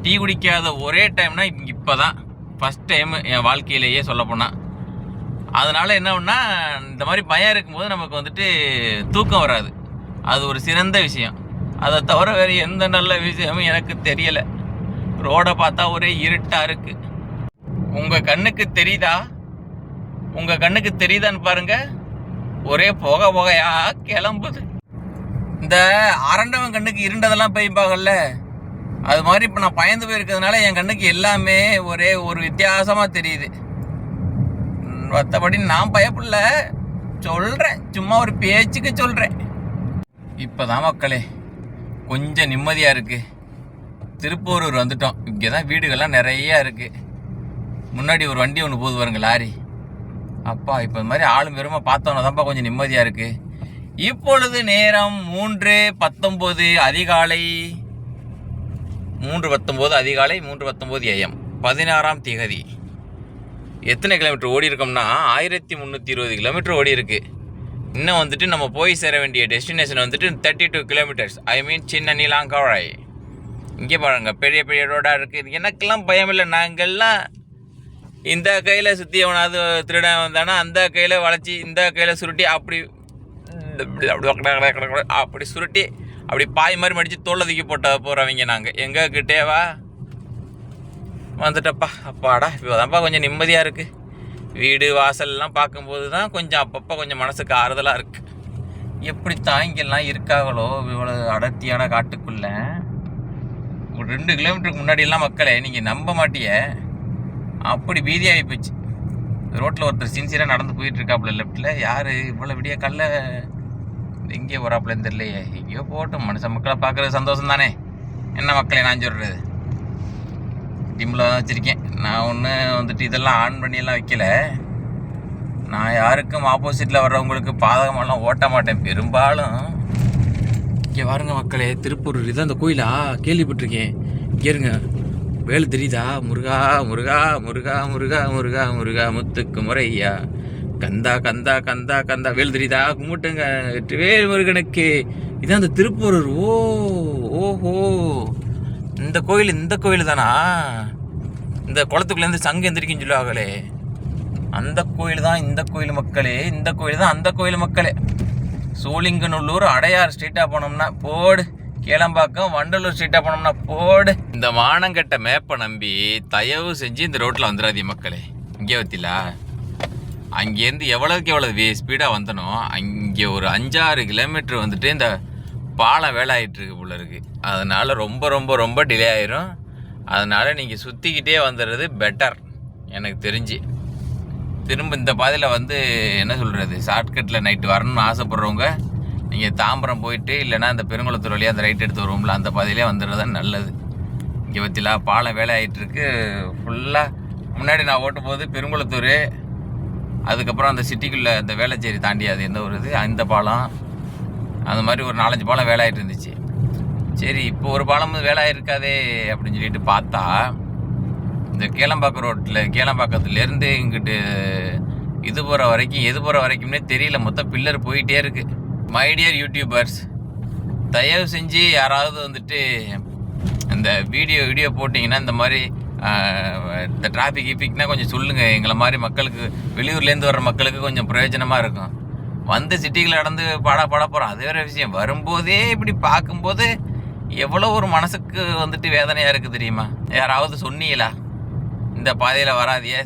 டீ குடிக்காத ஒரே டைம்னா இப்போ தான் ஃபஸ்ட் டைம் என் வாழ்க்கையிலேயே சொல்லப்போனால். அதனால் என்ன ஒன்றா, இந்த மாதிரி பயம் இருக்கும்போது நமக்கு வந்துட்டு தூக்கம் வராது. அது ஒரு சிறந்த விஷயம். அதை தவிர வேறு எந்த நல்ல விஷயமும் எனக்கு தெரியலை. ரோடை பார்த்தா ஒரே இருட்டாக இருக்குது. உங்கள் கண்ணுக்கு தெரியுதான்னு பாருங்க. ஒரே புகையா கிளம்புது. இந்த அரண்டவன் கண்ணுக்கு இருண்டதெல்லாம் போய்ப்பாங்கல்ல, அது மாதிரி இப்போ நான் பயந்து போயிருக்கிறதுனால என் கண்ணுக்கு எல்லாமே ஒரே ஒரு வித்தியாசமாக தெரியுது. மற்றபடி நான் பயப்படல, சொல்கிறேன், சும்மா ஒரு பேச்சுக்கு சொல்கிறேன். இப்போ தான் மக்களே கொஞ்சம் நிம்மதியாக இருக்குது. திருப்பூரூர் வந்துட்டோம். இங்கே தான் வீடுகள்லாம் நிறையா இருக்குது. முன்னாடி ஒரு வண்டி ஒன்று போகுது பாருங்க, லாரி. அப்பா இப்போ இந்த மாதிரி ஆளும் வெறுமா பார்த்தோன்னா தான்ப்பா கொஞ்சம் நிம்மதியாக இருக்குது. இப்பொழுது நேரம் 3:19 அதிகாலை 3:19 AM 16ஆம் தேதி. எத்தனை கிலோமீட்டர் ஓடி இருக்கோம்னா 1320 கிலோமீட்டர் ஓடி இருக்கு. இன்னும் வந்துட்டு நம்ம போய் சேர வேண்டிய டெஸ்டினேஷன் வந்துட்டு 32 கிலோமீட்டர்ஸ். ஐ மீன் சின்ன நீலாங்காய். இங்கே பாருங்க பெரிய பெரிய ரோடாக இருக்குது. எனக்கெல்லாம் பயம் இல்லை. நாங்கள்லாம் இந்த கையில் சுற்றி எவனாவது திருடன் வந்தானா அந்த கையில் வளைச்சி இந்த கையில் சுருட்டி அப்படி சுருட்டி அப்படி பாய் மாதிரி மடித்து தோலை தூக்கி போகிறவங்க நாங்கள். எங்கள் கிட்டேவா வந்துட்டப்பா. அப்பாடா இப்போதான்ப்பா கொஞ்சம் நிம்மதியாக இருக்குது. வீடு வாசல்லாம் பார்க்கும்போது தான் கொஞ்சம் அப்பப்போ கொஞ்சம் மனசுக்கு ஆறுதலாக இருக்குது. எப்படித்தான் இங்கெல்லாம் இருக்காங்களோ இவ்வளோ அடர்த்தியான காட்டுக்குள்ளே. ஒரு 2 கிலோமீட்டருக்கு முன்னாடியெல்லாம் மக்களே நீங்கள் நம்ப மாட்டிய, அப்படி பீதியாகி போச்சு. ரோட்டில் ஒருத்தர் சின்சியராக நடந்து போயிட்டுருக்காப்புல லெஃப்ட்டில். யார் இவ்வளோ விடிய கல்ல எங்கேயோ போகிறாப்புலன்னு தெரியலையே. எங்கேயோ போகட்டும், மனுஷன் மக்களை பார்க்குறது சந்தோஷம் தானே. என்ன மக்களே நான் சொல்கிறது, டிம்மில் தான் வச்சுருக்கேன். நான் ஒன்று வந்துட்டு இதெல்லாம் ஆன் பண்ணியெல்லாம் வைக்கல. நான் யாருக்கும் ஆப்போசிட்டில் வர்றவங்களுக்கு பாதகமெல்லாம் ஓட்ட மாட்டேன் பெரும்பாலும். இங்கே பாருங்க மக்களே, திருப்பூர் இதுதான் அந்த கோயிலா கேள்விப்பட்டிருக்கேன். கேருங்க வேலு தெரியுதா? முருகா முருகா முருகா முருகா முருகா முருகா முத்துக்கு முறையா கந்தா கந்தா கந்தா கந்தா. வேலு தெரியுதா? கும்பிட்டுங்க வேல் முருகனுக்கு. இதான் அந்த திருப்பூரூர். ஓஹோ இந்த கோயில் தானா? இந்த குளத்துக்குள்ளேருந்து சங்கு எந்திரிக்குன்னு சொல்லுவாங்களே அந்த கோயில் தான் இந்த கோயில் மக்களே. இந்த கோயில் தான் அந்த கோயில் மக்களே. சோழிங்கநல்லூர் அடையார் ஸ்ட்ரீட்டாக போனோம்னா போடு, கேளம்பாக்கம் வண்டலூர் ஸ்ட்ரீட்டாக போனோம்னா போடு. இந்த மானங்கட்ட மேப்பை நம்பி தயவு செஞ்சு இந்த ரோட்டில் வந்துடாதீங்க மக்களே. இங்கே வத்திலா அங்கேருந்து எவ்வளோக்கு எவ்வளோ ஸ்பீடாக வந்தனோ அங்கே ஒரு 5-6 கிலோமீட்டர் வந்துட்டு இந்த பாலம் வேலை ஆகிட்டுருக்கு போல இருக்குது. அதனால் ரொம்ப ரொம்ப ரொம்ப டிலே ஆயிரும். அதனால் நீங்கள் சுற்றிக்கிட்டே வந்துடுறது பெட்டர் எனக்கு தெரிஞ்சு. திரும்ப இந்த பாதையில் வந்து என்ன சொல்கிறது, ஷார்ட்கட்டில் நைட்டு வரணும்னு ஆசைப்பட்றவங்க நீங்கள் தாம்பரம் போயிட்டு இல்லைனா இந்த பெருங்குளத்தூர் வழியாக அந்த ரைட் எடுத்து வருவோம்ல அந்த பாதையிலே வந்துடுறது நல்லது. இங்கே பற்றிலா பாலம் வேலை ஆகிட்டுருக்கு ஃபுல்லாக. முன்னாடி நான் ஓட்டும் போது பெருங்குளத்தூர், அதுக்கப்புறம் அந்த சிட்டிக்குள்ளே அந்த வேளச்சேரி தாண்டி அது எந்த ஒரு இது அந்த பாலம், அந்த மாதிரி ஒரு 4-5 பாலம் வேலை ஆகிட்டு இருந்துச்சு. சரி இப்போ ஒரு பாலம் வேலை ஆகிருக்காதே அப்படின்னு சொல்லிட்டு பார்த்தா இந்த கேளம்பாக்கம் ரோட்டில் கேளம்பாக்கத்துலேருந்து இங்கிட்டு எது போகிற வரைக்கும்னே தெரியல. மொத்தம் பில்லர் போயிட்டே இருக்குது. மை டியர் யூடியூபர்ஸ், தயவு செஞ்சு யாராவது வந்துட்டு இந்த வீடியோ போட்டிங்கன்னா இந்த மாதிரி இந்த டிராஃபிக்னா கொஞ்சம் சொல்லுங்கள். எங்களை மாதிரி மக்களுக்கு, வெளியூர்லேருந்து வர்ற மக்களுக்கு கொஞ்சம் பிரயோஜனமாக இருக்கும். வந்து சிட்டிகளை நடந்து பாட போகிறோம் அது வேறு விஷயம். வரும்போதே இப்படி பார்க்கும்போது எவ்வளோ ஒரு மனசுக்கு வந்துட்டு வேதனையாக இருக்குது தெரியுமா? யாராவது சொன்னீங்களா இந்த பாதையில் வராதியே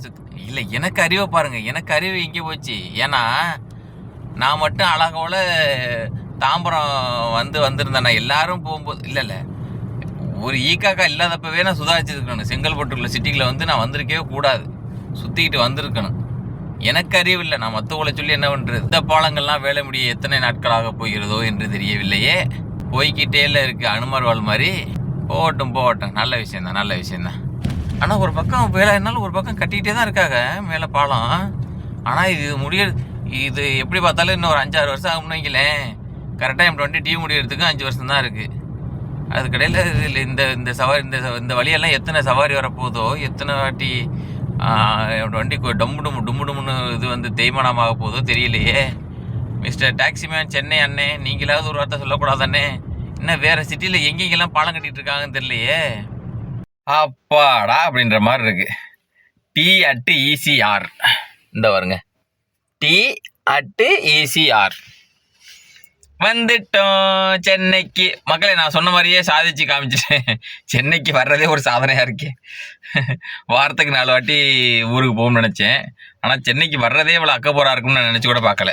இல்லை? எனக்கு அறிவை பாருங்கள், எனக்கு அறிவு எங்கே போச்சு? ஏன்னா நான் மட்டும் அழகோல தாம்பரம் வந்திருந்தேன். நான் எல்லோரும் போகும்போது இல்லை ஒரு ஈக்காக்கா இல்லாதப்பவே நான் சுதாரிச்சிருக்கணும். செங்கல்பட்டுள்ள சிட்டிக்குள்ள வந்து நான் வந்திருக்கவே கூடாது, சுற்றிக்கிட்டு வந்திருக்கணும். எனக்கு அறிவில்லை, நான் மற்றவங்களை சொல்லி என்ன பண்ணுறது? இந்த பாலங்கள்லாம் வேலை முடிய எத்தனை நாட்களாக போகிறதோ என்று தெரியவில்லையே. போய்கிட்டே இருக்குது அனுமார் வாழ் மாதிரி. போகட்டும் போகட்டும், நல்ல விஷயந்தான் நல்ல விஷயந்தான். ஆனால் ஒரு பக்கம் வேலை என்னாலும் ஒரு பக்கம் கட்டிக்கிட்டே தான் இருக்காங்க மேலே பாலம். ஆனால் இது எப்படி பார்த்தாலும் இன்னும் ஒரு 5-6 வருஷம் ஆகும்னு வைங்களேன். கரெக்டாக M20 டீ முடியறதுக்கு 5 வருஷம் தான் இருக்குது. அதுக்கடையில் இதில் இந்த வழியெல்லாம் எத்தனை சவாரி வரப்போதோ, எத்தனை வாட்டி வண்டி டும்முன்னு இது வந்து தேய்மானமாக போதோ தெரியலையே. மிஸ்டர் டாக்ஸிமேன் சென்னை அண்ணே, நீங்களாவது ஒரு வார்த்தை சொல்லக்கூடாதானே? இன்னும் வேறு சிட்டியில் எங்கெங்கெல்லாம் பாலம் கட்டிகிட்டு இருக்காங்கன்னு தெரியலையே. அப்பாடா அப்படின்ற மாதிரி இருக்கு. T@ECR இந்த வருங்க, T@ECR வந்துட்டோம் சென்னைக்கு. மக்களை நான் சொன்ன மாதிரியே சாதிச்சு காமிச்சிட்டேன். சென்னைக்கு வர்றதே ஒரு சாதனையாக இருக்கே. வாரத்துக்கு 4 வாட்டி ஊருக்கு போகணும்னு நினச்சேன். ஆனால் சென்னைக்கு வர்றதே இவ்வளோ அக்கப்போராக இருக்கும்னு நான் நினச்சி கூட பார்க்கல.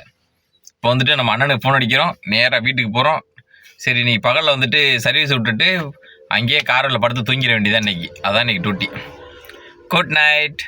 இப்போ வந்துட்டு நம்ம அண்ணனுக்கு ஃபோன் அடிக்கிறோம், நேராக வீட்டுக்கு போகிறோம். சரி நீ பகலில் வந்துட்டு சர்வீஸ் விட்டுட்டு அங்கேயே காரில் படுத்து தூங்கிட வேண்டியதான் இன்னைக்கு. அதான் இன்னைக்கு டியூட்டி. Good night.